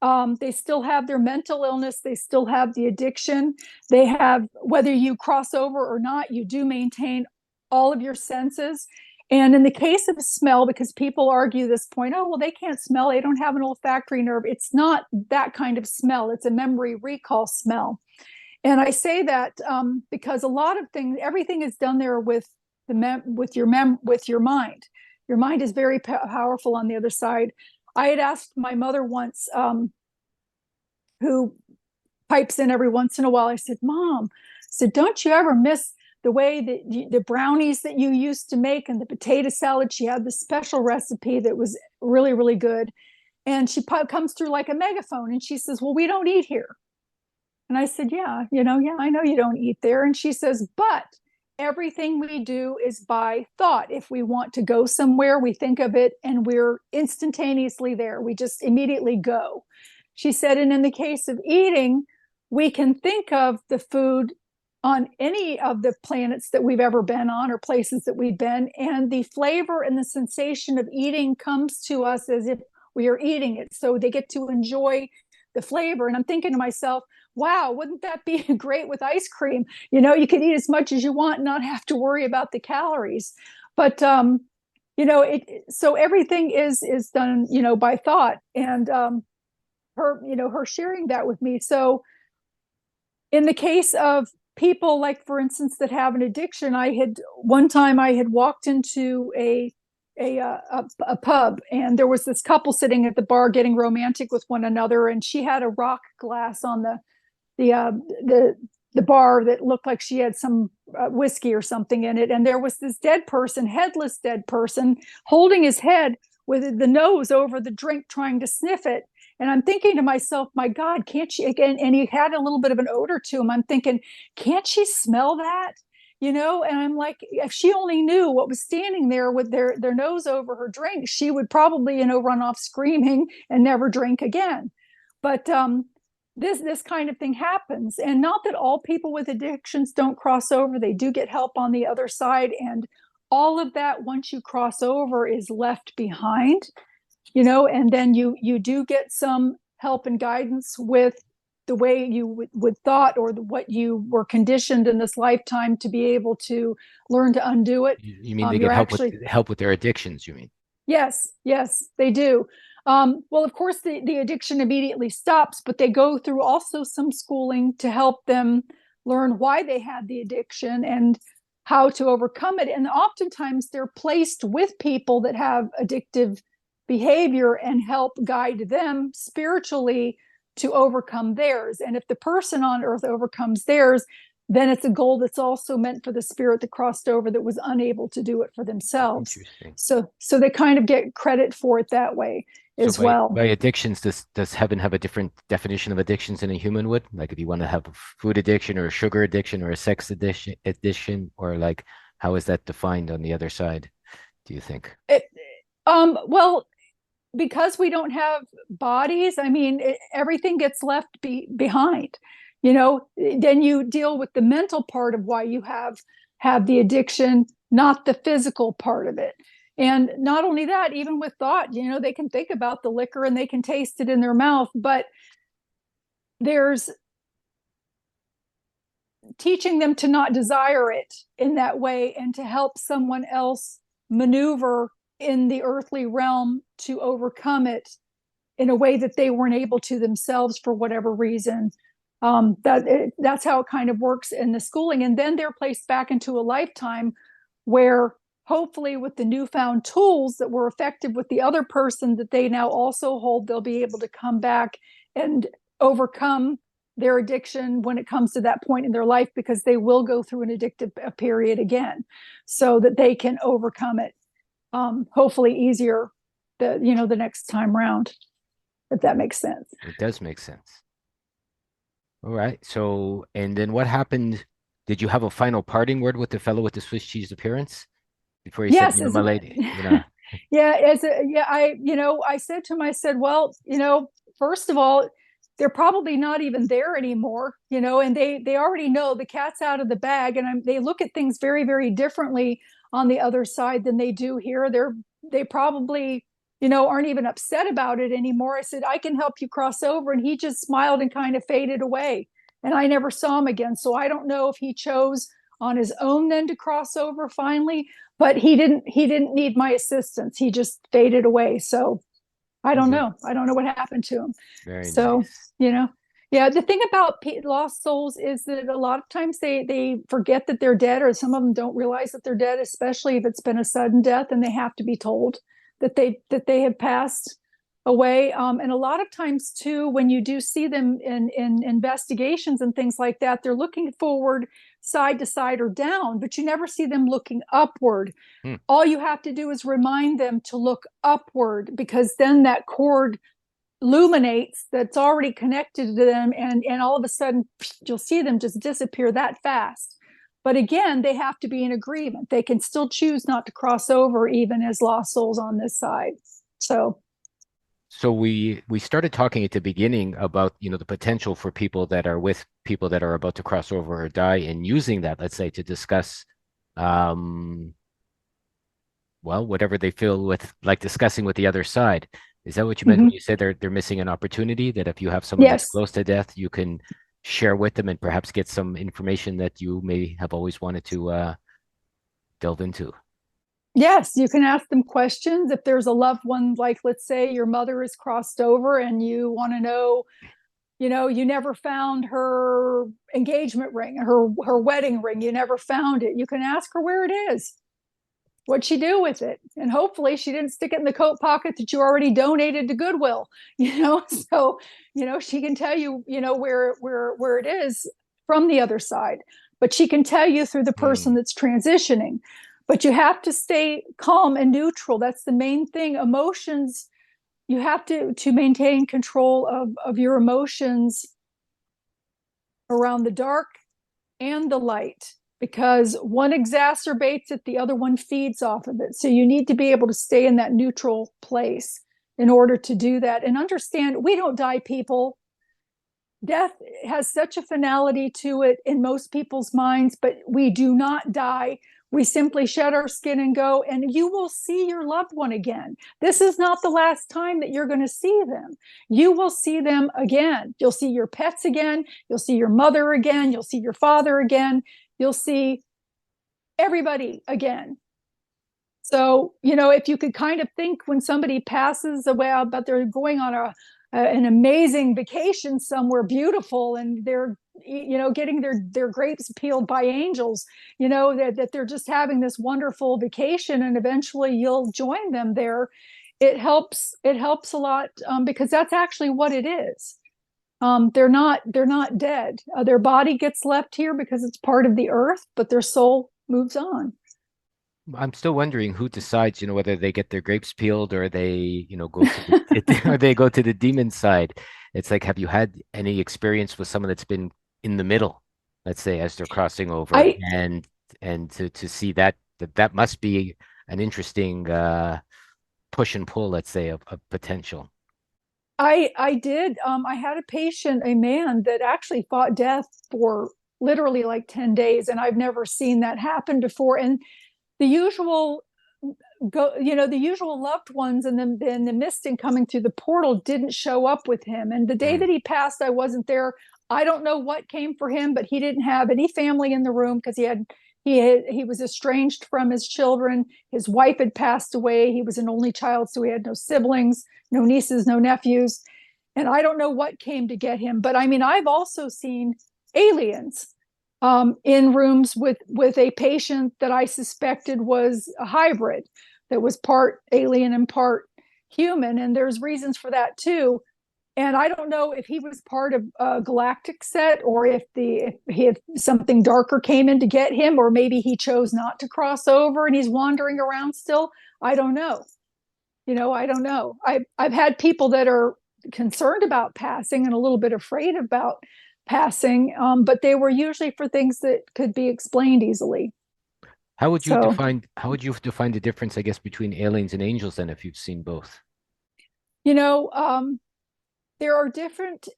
They still have their mental illness. They still have the addiction. They have, whether you cross over or not, you do maintain all of your senses. And in the case of smell, because people argue this point, oh, well, they can't smell. They don't have an olfactory nerve. It's not that kind of smell. It's a memory recall smell. And I say that because a lot of things, everything is done there with your mind. Your mind is very powerful on the other side. I had asked my mother once, who pipes in every once in a while. I said, Mom, don't you ever miss the way that the brownies that you used to make and the potato salad? She had this special recipe that was really, really good. And she comes through like a megaphone and she says, well, we don't eat here. And I said, yeah, I know you don't eat there. And she says, but everything we do is by thought. If we want to go somewhere, we think of it and we're instantaneously there. We just immediately go. She said, and in the case of eating, we can think of the food on any of the planets that we've ever been on or places that we've been, and the flavor and the sensation of eating comes to us as if we are eating it. So they get to enjoy the flavor. And I'm thinking to myself, wow, wouldn't that be great with ice cream? You could eat as much as you want and not have to worry about the calories. But so everything is done, by thought. And her sharing that with me. So in the case of people, like for instance, that have an addiction, one time I had walked into a pub, and there was this couple sitting at the bar getting romantic with one another, and she had a rock glass on the bar that looked like she had some whiskey or something in it, and there was this headless dead person, holding his head with the nose over the drink, trying to sniff it. And I'm thinking to myself, my God, can't she again? And he had a little bit of an odor to him. I'm thinking, can't she smell that? And I'm like, if she only knew what was standing there with their nose over her drink, she would probably, run off screaming and never drink again. But this kind of thing happens. And not that all people with addictions don't cross over. They do get help on the other side. And all of that, once you cross over, is left behind. And then you do get some help and guidance with the way you would thought, or what you were conditioned in this lifetime to be able to learn to undo it. You mean they get help with their addictions, you mean? Yes, they do. Well, of course, the addiction immediately stops, but they go through also some schooling to help them learn why they had the addiction and how to overcome it. And oftentimes they're placed with people that have addictive behavior and help guide them spiritually to overcome theirs. And if the person on earth overcomes theirs, then it's a goal that's also meant for the spirit that crossed over that was unable to do it for themselves. So they kind of get credit for it that way as well. By addictions, does heaven have a different definition of addictions than a human would? Like if you want to have a food addiction or a sugar addiction or a sex addiction, or like how is that defined on the other side, do you think? Well, because we don't have bodies, everything gets left behind. Then you deal with the mental part of why you have the addiction, not the physical part of it. And not only that, even with thought, they can think about the liquor and they can taste it in their mouth, but there's teaching them to not desire it in that way and to help someone else maneuver in the earthly realm to overcome it in a way that they weren't able to themselves for whatever reason. That's how it kind of works in the schooling. And then they're placed back into a lifetime where hopefully with the newfound tools that were effective with the other person that they now also hold, they'll be able to come back and overcome their addiction when it comes to that point in their life, because they will go through an addictive period again so that they can overcome it. Hopefully easier the next time round, if that makes sense. It does make sense. All right. So, and then what happened? Did you have a final parting word with the fellow with the Swiss cheese appearance before he said, my lady, I said to him, I said, well, first of all, they're probably not even there anymore, and they already know the cat's out of the bag, and they look at things very, very differently on the other side than they do here. They probably, aren't even upset about it anymore. I said, I can help you cross over. And he just smiled and kind of faded away. And I never saw him again. So I don't know if he chose on his own then to cross over finally, but he didn't need my assistance. He just faded away. So I don't know. I don't know what happened to him. Very So, nice. yeah, the thing about lost souls is that a lot of times they forget that they're dead, or some of them don't realize that they're dead, especially if it's been a sudden death and they have to be told that they have passed away. And a lot of times too, when you do see them in investigations and things like that, they're looking forward, side to side, or down, but you never see them looking upward. All you have to do is remind them to look upward, because then that cord illuminates that's already connected to them, and all of a sudden you'll see them just disappear that fast. But again, they have to be in agreement. They can still choose not to cross over, even as lost souls on this side. So we started talking at the beginning about, the potential for people that are with people that are about to cross over or die, and using that, let's say, to discuss whatever they feel with, like discussing with the other side. Is that what you meant when you said they're missing an opportunity, that if you have someone that's close to death, you can share with them and perhaps get some information that you may have always wanted to delve into? Yes, you can ask them questions. If there's a loved one, like let's say your mother is crossed over and you want to know, you never found her engagement ring, her wedding ring, you never found it. You can ask her where it is. What'd she do with it? And hopefully she didn't stick it in the coat pocket that you already donated to Goodwill, so, she can tell you, where it is from the other side, but she can tell you through the person that's transitioning. But you have to stay calm and neutral. That's the main thing. Emotions, you have to maintain control of your emotions around the dark and the light, because one exacerbates it, the other one feeds off of it. So you need to be able to stay in that neutral place in order to do that, and understand we don't die, people. Death has such a finality to it in most people's minds, but we do not die. We simply shed our skin and go, and you will see your loved one again. This is not the last time that you're going to see them. You will see them again. You'll see your pets again. You'll see your mother again. You'll see your father again. You'll see everybody again. So, if you could kind of think when somebody passes away, but they're going on an amazing vacation somewhere beautiful, and they're getting their grapes peeled by angels, that they're just having this wonderful vacation, and eventually you'll join them there. It helps a lot, because that's actually what it is. They're not dead. Their body gets left here because it's part of the earth, but their soul moves on. I'm still wondering who decides, whether they get their grapes peeled or they, go to or they go to the demon side. It's like, have you had any experience with someone that's been in the middle, let's say, as they're crossing over, and to see that must be an interesting push and pull, let's say, of potential. I did. I had a patient, a man that actually fought death for literally like 10 days, and I've never seen that happen before. And the usual the usual loved ones and the mystic coming through the portal didn't show up with him. And the day that he passed, I wasn't there. I don't know what came for him, but he didn't have any family in the room, because he was estranged from his children. His wife had passed away. He was an only child, so he had no siblings, no nieces, no nephews. And I don't know what came to get him. But I mean, I've also seen aliens in rooms with a patient that I suspected was a hybrid, that was part alien and part human. And there's reasons for that too. And I don't know if he was part of a Galactic set, or if something darker came in to get him, or maybe he chose not to cross over and he's wandering around still. I don't know. I don't know. I've had people that are concerned about passing and a little bit afraid about passing, but they were usually for things that could be explained easily. So, how would you define the difference, I guess, between aliens and angels then, if you've seen both? you know, there are different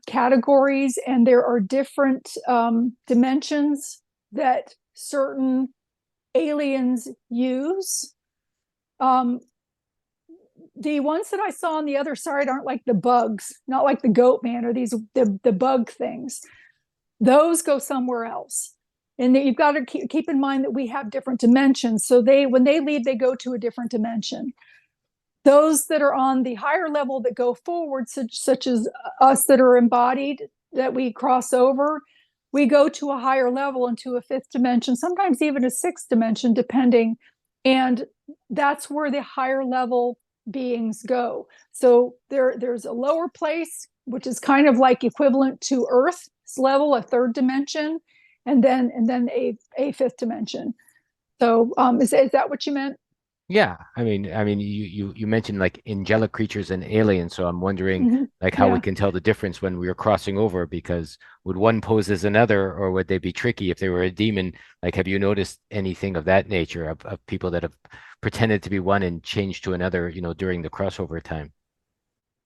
categories, and there are different dimensions that certain aliens use. Um, the ones that I saw on the other side aren't like the bugs, not like the goat man or the bug things. Those go somewhere else. And you've got to keep in mind that we have different dimensions. So when they leave, they go to a different dimension. Those that are on the higher level that go forward, such as us that are embodied, that we cross over, we go to a higher level, into a fifth dimension, sometimes even a sixth dimension, depending. And that's where the higher level beings go. So there's a lower place, which is kind of like equivalent to Earth's level, a third dimension, and then a fifth dimension. So is that what you meant? Yeah, I mean, you mentioned like angelic creatures and aliens, so I'm wondering Mm-hmm. like how we Yeah. can tell the difference when we are crossing over, because would one pose as another, or would they be tricky if they were a demon? Like, have you noticed anything of that nature of people that have pretended to be one and changed to another, during the crossover time?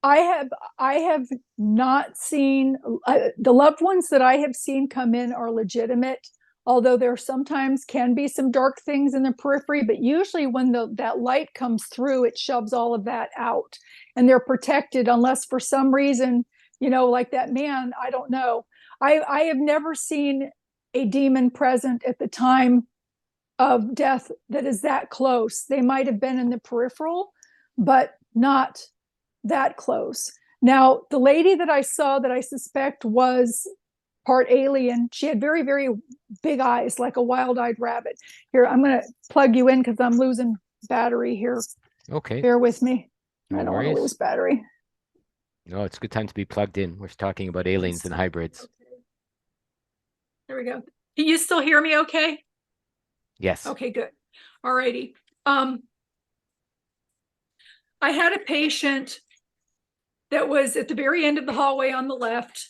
I have I have not seen the loved ones that I have seen come in are legitimate, although there sometimes can be some dark things in the periphery. But usually, when that light comes through, it shoves all of that out, and they're protected, unless for some reason, like that man. I don't know. I have never seen a demon present at the time of death that is that close. They might have been in the peripheral, but not that close. Now, the lady that I saw that I suspect was part alien, she had very, very big eyes, like a wild-eyed rabbit. Here, I'm going to plug you in because I'm losing battery here. Okay, Bear with me. no I don't want to lose worries. battery. No, it's a good time to be plugged in. We're talking about aliens and hybrids. Okay. There we go. Can you still hear me okay? Yes. Okay, good. All righty. I had a patient that was at the very end of the hallway on the left.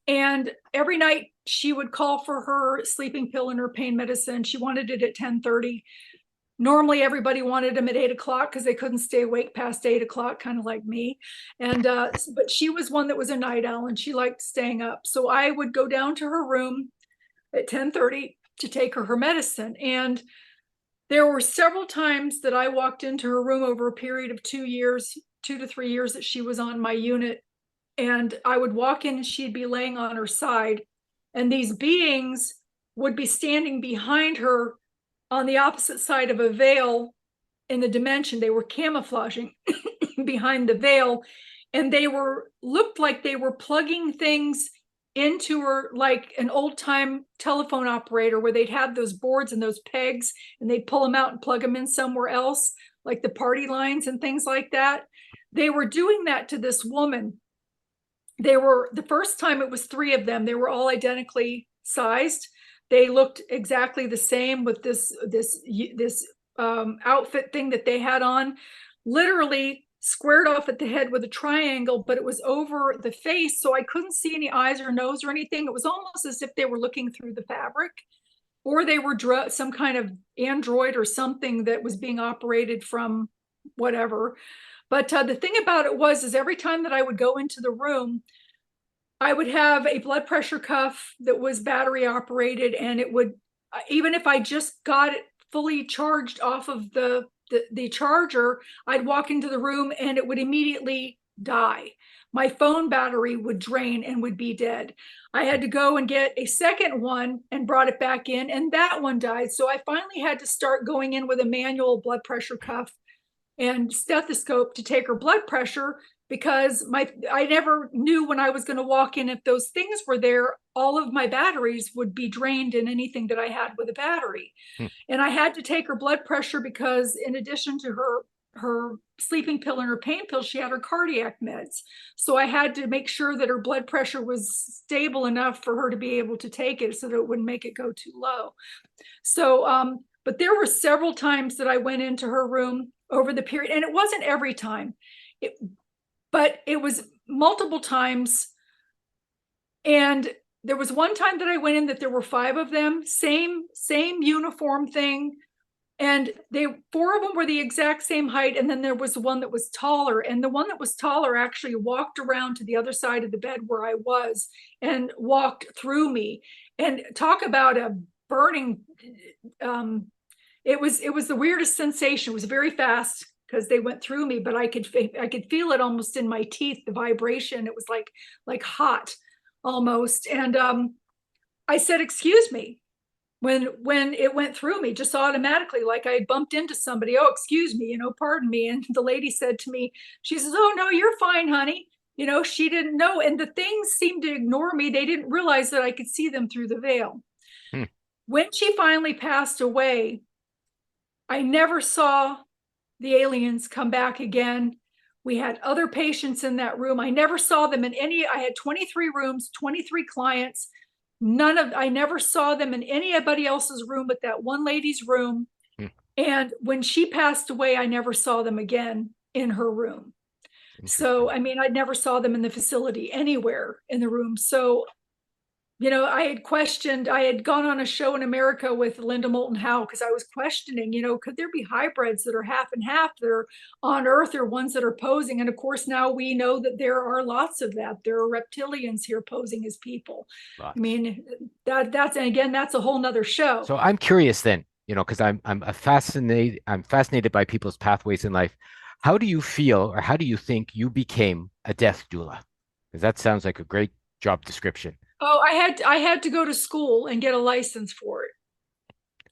And every night she would call for her sleeping pill and her pain medicine. She wanted it at 10:30. Normally everybody wanted them at 8 o'clock because they couldn't stay awake past 8 o'clock, kind of like me. And but she was one that was a night owl and she liked staying up. So I would go down to her room at 10:30 to take her medicine. And there were several times that I walked into her room over a period of 2 years, 2 to 3 years that she was on my unit. And I would walk in and she'd be laying on her side. And these beings would be standing behind her on the opposite side of a veil in the dimension. They were camouflaging behind the veil. And looked like they were plugging things into her, like an old time telephone operator, where they'd have those boards and those pegs and they'd pull them out and plug them in somewhere else, like the party lines and things like that. They were doing that to this woman. The first time it was three of them. They were all identically sized. They looked exactly the same with this outfit thing that they had on, literally squared off at the head with a triangle, but it was over the face, so I couldn't see any eyes or nose or anything. It was almost as if they were looking through the fabric, or they were some kind of android or something that was being operated from whatever. But the thing about it is every time that I would go into the room, I would have a blood pressure cuff that was battery operated, and it would, even if I just got it fully charged off of the charger, I'd walk into the room and it would immediately die. My phone battery would drain and would be dead. I had to go and get a second one and brought it back in, and that one died. So I finally had to start going in with a manual blood pressure cuff and stethoscope to take her blood pressure, because I never knew when I was going to walk in, if those things were there, all of my batteries would be drained in anything that I had with a battery. Hmm. And I had to take her blood pressure because, in addition to her sleeping pill and her pain pill, she had her cardiac meds. So I had to make sure that her blood pressure was stable enough for her to be able to take it, so that it wouldn't make it go too low. So but there were several times that I went into her room over the period, and it wasn't every time, but it was multiple times. And there was one time that I went in that there were 5 of them, same uniform thing. And 4 of them were the exact same height. And then there was one that was taller. And the one that was taller actually walked around to the other side of the bed where I was and walked through me. And talk about a burning, it was the weirdest sensation. It was very fast because they went through me, but I could feel it almost in my teeth, the vibration. It was like hot almost. And I said, excuse me. When it went through me just automatically, like I had bumped into somebody. Oh, excuse me, pardon me. And the lady said to me, she says, oh, no, you're fine, honey. She didn't know. And the things seemed to ignore me. They didn't realize that I could see them through the veil. When she finally passed away, I never saw the aliens come back again. We had other patients in that room. I never saw them in any. I had 23 rooms, 23 clients. I never saw them in anybody else's room but that one lady's room. And when she passed away, I never saw them again in her room. So, I mean, I never saw them in the facility anywhere in the room. So, I had gone on a show in America with Linda Moulton Howe because I was questioning, could there be hybrids that are half and half that are on Earth or ones that are posing? And of course, now we know that there are lots of that. There are reptilians here posing as people. Lots. I mean, that's a whole nother show. So I'm curious then, because I'm fascinated by people's pathways in life. How do you feel, or how do you think you became a death doula? Because that sounds like a great job description. Oh, I had to go to school and get a license for it.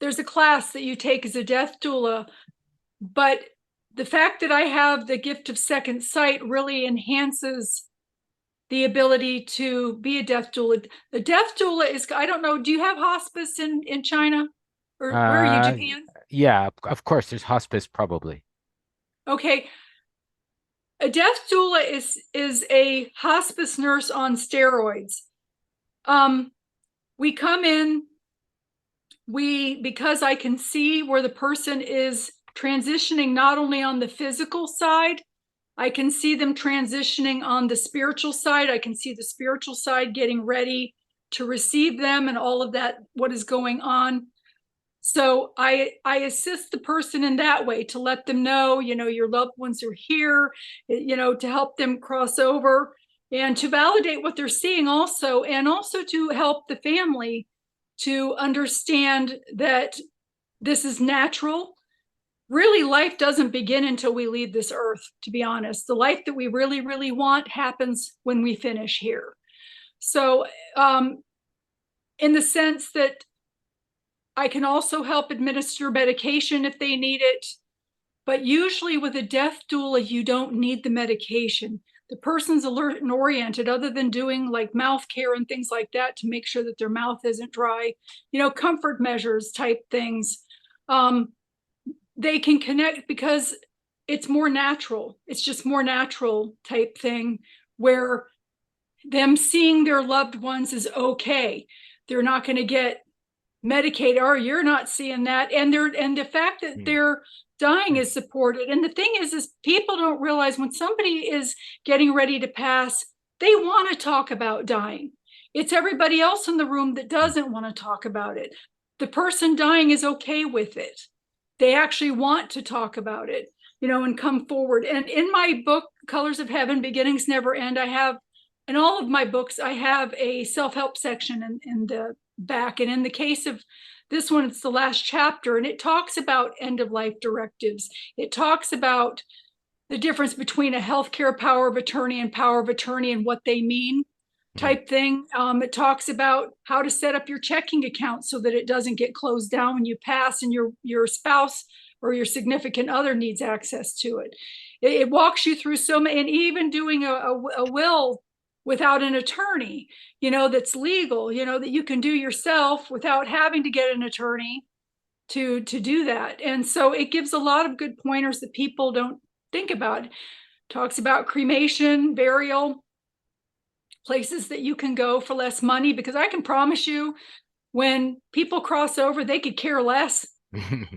There's a class that you take as a death doula, but the fact that I have the gift of second sight really enhances the ability to be a death doula. The death doula is, I don't know, do you have hospice in China? Or where are you, Japan? Yeah, of course, there's hospice probably. Okay. A death doula is a hospice nurse on steroids. We come in, because I can see where the person is transitioning, not only on the physical side, I can see them transitioning on the spiritual side. I can see the spiritual side getting ready to receive them and all of that, what is going on. So I assist the person in that way to let them know, your loved ones are here, to help them cross over. And to validate what they're seeing also, and also to help the family to understand that this is natural. Really, life doesn't begin until we leave this earth, to be honest. The life that we really, really want happens when we finish here. So in the sense that I can also help administer medication if they need it. But usually with a death doula, you don't need the medication. The person's alert and oriented, other than doing like mouth care and things like that to make sure that their mouth isn't dry, comfort measures type things. They can connect because it's more natural. It's just more natural type thing where them seeing their loved ones is okay. They're not going to get medicated, or you're not seeing that. And the fact that they're dying is supported. And the thing is people don't realize when somebody is getting ready to pass, they want to talk about dying. It's everybody else in the room that doesn't want to talk about it. The person dying is okay with it. They actually want to talk about it, and come forward. And in my book, Colors of Heaven, Beginnings Never End, in all of my books, I have a self-help section in the back. And in the case of this one, it's the last chapter, and it talks about end-of-life directives. It talks about the difference between a healthcare power of attorney and power of attorney and what they mean type thing. It talks about how to set up your checking account so that it doesn't get closed down when you pass and your spouse or your significant other needs access to it. It walks you through so many, and even doing a will without an attorney, that's legal, that you can do yourself without having to get an attorney to do that. And so it gives a lot of good pointers that people don't think about. It talks about cremation, burial, places that you can go for less money, because I can promise you when people cross over, they could care less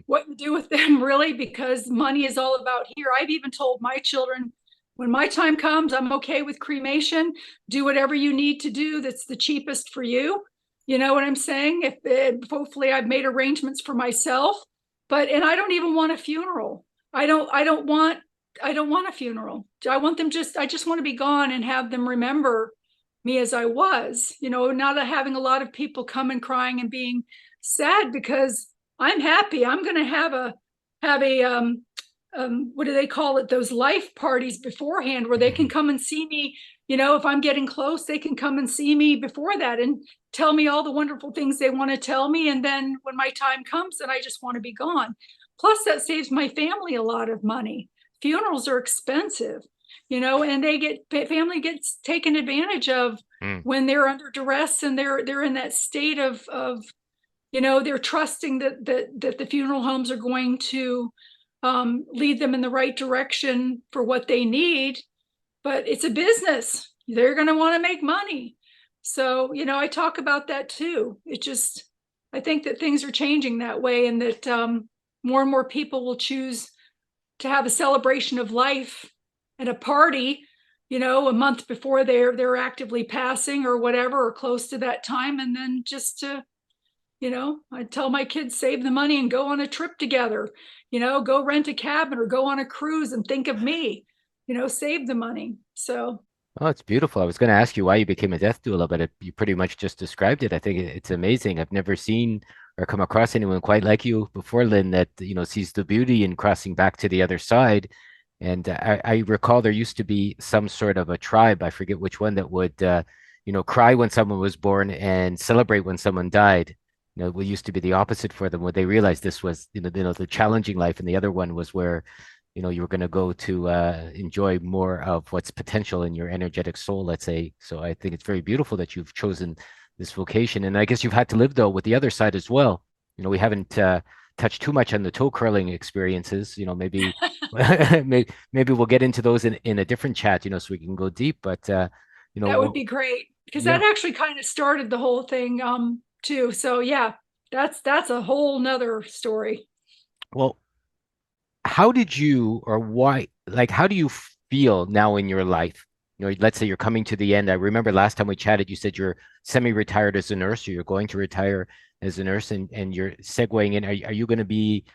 what you do with them, really, because money is all about here. I've even told my children, When my time comes, I'm okay with cremation. Do whatever you need to do that's the cheapest for you. You know what I'm saying? If hopefully I've made arrangements for myself, and I don't even want a funeral. I don't want a funeral. I just want to be gone and have them remember me as I was, not having a lot of people come and crying and being sad, because I'm happy. I'm going to have a what do they call it? Those life parties beforehand, where they can come and see me. If I'm getting close, they can come and see me before that and tell me all the wonderful things they want to tell me. And then when my time comes, then I just want to be gone. Plus, that saves my family a lot of money. Funerals are expensive, and family gets taken advantage of when they're under duress, and they're in that state of they're trusting that the funeral homes are going to lead them in the right direction for what they need. But it's a business. They're going to want to make money. So, I talk about that too. I think that things are changing that way, and that more and more people will choose to have a celebration of life and a party, a month before they're actively passing or whatever, or close to that time. And then just to, I tell my kids, save the money and go on a trip together, go rent a cabin or go on a cruise and think of me, save the money. So. Oh, it's beautiful. I was going to ask you why you became a death doula, but you pretty much just described it. I think it's amazing. I've never seen or come across anyone quite like you before, Lynn, that, sees the beauty in crossing back to the other side. And I recall there used to be some sort of a tribe, I forget which one, that would, cry when someone was born and celebrate when someone died. It used to be the opposite for them, when they realized this was, the challenging life, and the other one was where you were going to go to enjoy more of what's potential in your energetic soul, let's say. So I think it's very beautiful that you've chosen this vocation. And I guess you've had to live, though, with the other side as well. We haven't touched too much on the toe curling experiences. Maybe maybe we'll get into those in a different chat, so we can go deep. But, that would be great, because that actually kind of started the whole thing too. So, yeah, that's a whole nother story. Well, how did you, or why, like, how do you feel now in your life? Let's say you're coming to the end. I remember last time we chatted, you said you're semi-retired as a nurse, or you're going to retire as a nurse, and you're segueing in. Are you going to be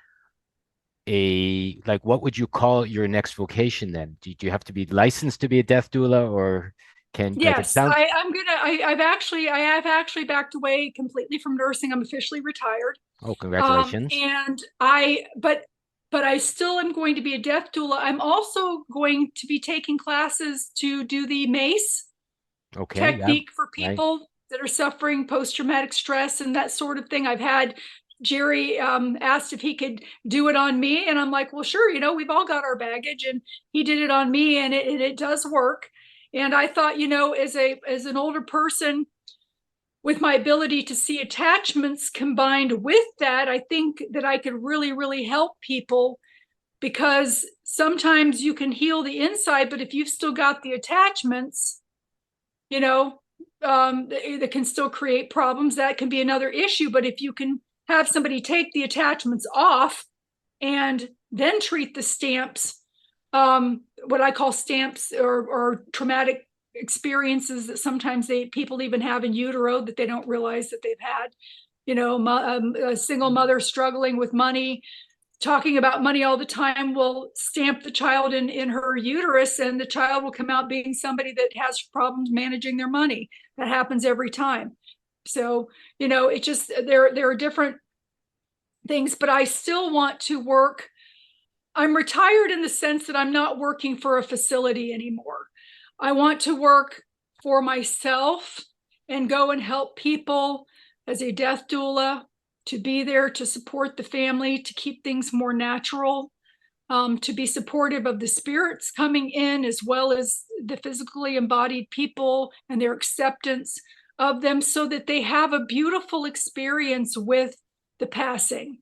what would you call your next vocation then? Do you have to be licensed to be a death doula, or Yes, I have actually backed away completely from nursing. I'm officially retired. Oh, congratulations. But I still am going to be a death doula. I'm also going to be taking classes to do the MACE technique for people that are suffering post-traumatic stress and that sort of thing. I've had Jerry asked if he could do it on me, and I'm like, well, sure. We've all got our baggage, and he did it on me, and it does work. And I thought, as an older person, with my ability to see attachments combined with that, I think that I could really, really help people, because sometimes you can heal the inside, but if you've still got the attachments, that can still create problems. That can be another issue. But if you can have somebody take the attachments off and then treat the stamps, what I call stamps, or traumatic experiences that sometimes people even have in utero that they don't realize that they've had, a single mother struggling with money, talking about money all the time, will stamp the child in her uterus, and the child will come out being somebody that has problems managing their money. That happens every time. So, it just, there are different things, but I still want to work. I'm retired in the sense that I'm not working for a facility anymore. I want to work for myself and go and help people as a death doula, to be there to support the family, to keep things more natural, to be supportive of the spirits coming in, as well as the physically embodied people and their acceptance of them, so that they have a beautiful experience with the passing.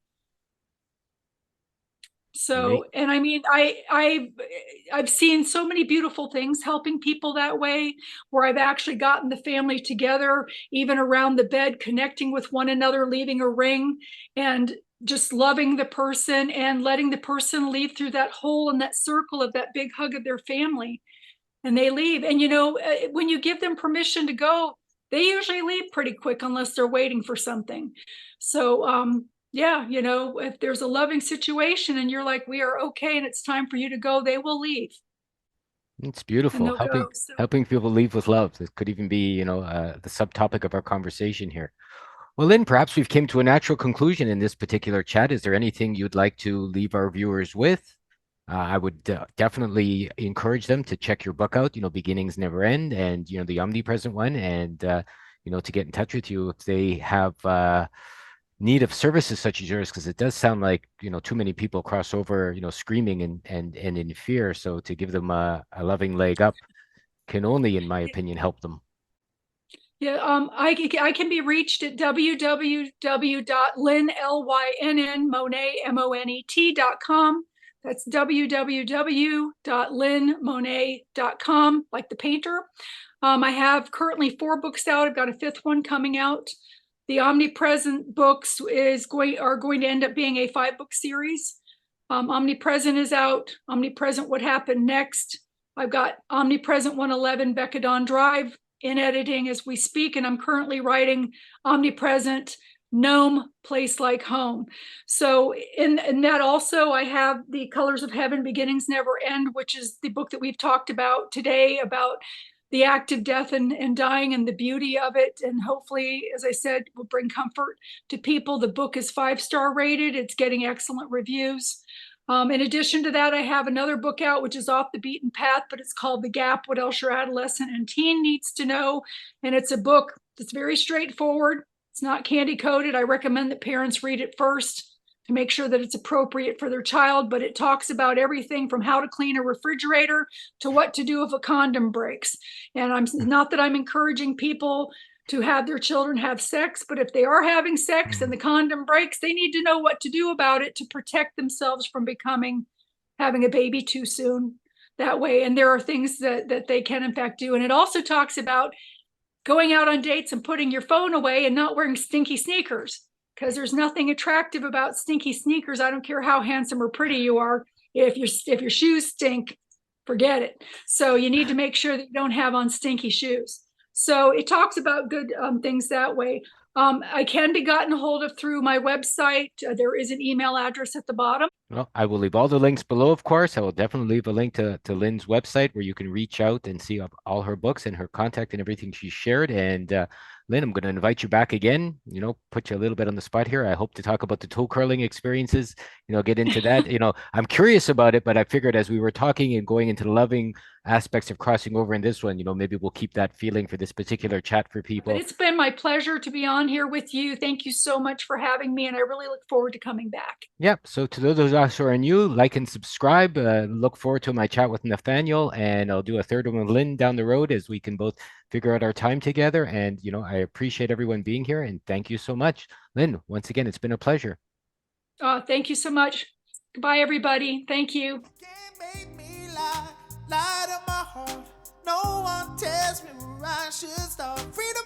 So, and I mean, I've seen so many beautiful things helping people that way, where I've actually gotten the family together, even around the bed, connecting with one another, leaving a ring. And just loving the person and letting the person leave through that hole in that circle of that big hug of their family, and they leave. And when you give them permission to go, they usually leave pretty quick unless they're waiting for something. So yeah, if there's a loving situation and you're like, we are okay and it's time for you to go, they will leave It's and beautiful. they'll go. So Helping people leave with love. This could even be, the subtopic of our conversation here. Well, Lynn, perhaps we've came to a natural conclusion in this particular chat. Is there anything you'd like to leave our viewers with? I would definitely encourage them to check your book out, Beginnings Never End, and, the omnipresent one, and, to get in touch with you if they have need of services such as yours, because it does sound like, too many people cross over, screaming and in fear. So to give them a loving leg up can only, in my opinion, help them. yeah, I can be reached at www.lynnmonet.com. That's www.lynnmonet.com, like the painter. I have currently 4 books out. I've got a 5th one coming out. The Omnipresent books are going to end up being a 5-book series. Omnipresent is out. Omnipresent, What Happened Next. I've got Omnipresent 111 Becca Drive in editing as we speak, and I'm currently writing Omnipresent Gnome, Place Like Home. So in that also, I have The Colors of Heaven, Beginnings Never End, which is the book that we've talked about today, about the act of death and dying and the beauty of it. And hopefully, as I said, will bring comfort to people. The book is 5-star rated. It's getting excellent reviews. In addition to that, I have another book out, which is off the beaten path, but it's called The Gap, What Else Your Adolescent and Teen Needs to Know. And it's a book that's very straightforward. It's not candy coated. I recommend that parents read it first to make sure that it's appropriate for their child, but it talks about everything from how to clean a refrigerator to what to do if a condom breaks. And I'm not that I'm encouraging people to have their children have sex, but if they are having sex and the condom breaks, they need to know what to do about it to protect themselves from having a baby too soon that way. And there are things that they can in fact do. And it also talks about going out on dates and putting your phone away and not wearing stinky sneakers, because there's nothing attractive about stinky sneakers. I don't care how handsome or pretty you are. If your shoes stink, forget it. So you need to make sure that you don't have on stinky shoes. So it talks about good things that way. I can be gotten a hold of through my website. There is an email address at the bottom. Well, I will leave all the links below, of course. I will definitely leave a link to Lynn's website where you can reach out and see all her books and her contact and everything she shared. And Lynn, I'm going to invite you back again, put you a little bit on the spot here. I hope to talk about the toe curling experiences, get into that. I'm curious about it, but I figured as we were talking and going into the loving aspects of crossing over in this one, maybe we'll keep that feeling for this particular chat for people. But it's been my pleasure to be on here with you. Thank you so much for having me, and I really look forward to coming back. Yeah, so to those of us who are new, like and subscribe. Look forward to my chat with Nathaniel, and I'll do a third one with Lynn down the road as we can both figure out our time together. And, I appreciate everyone being here, and thank you so much. Lynn, once again, it's been a pleasure. Thank you so much. Goodbye, everybody. Thank you. Can't make me lie to my heart. No one tells me where I should start. Freedom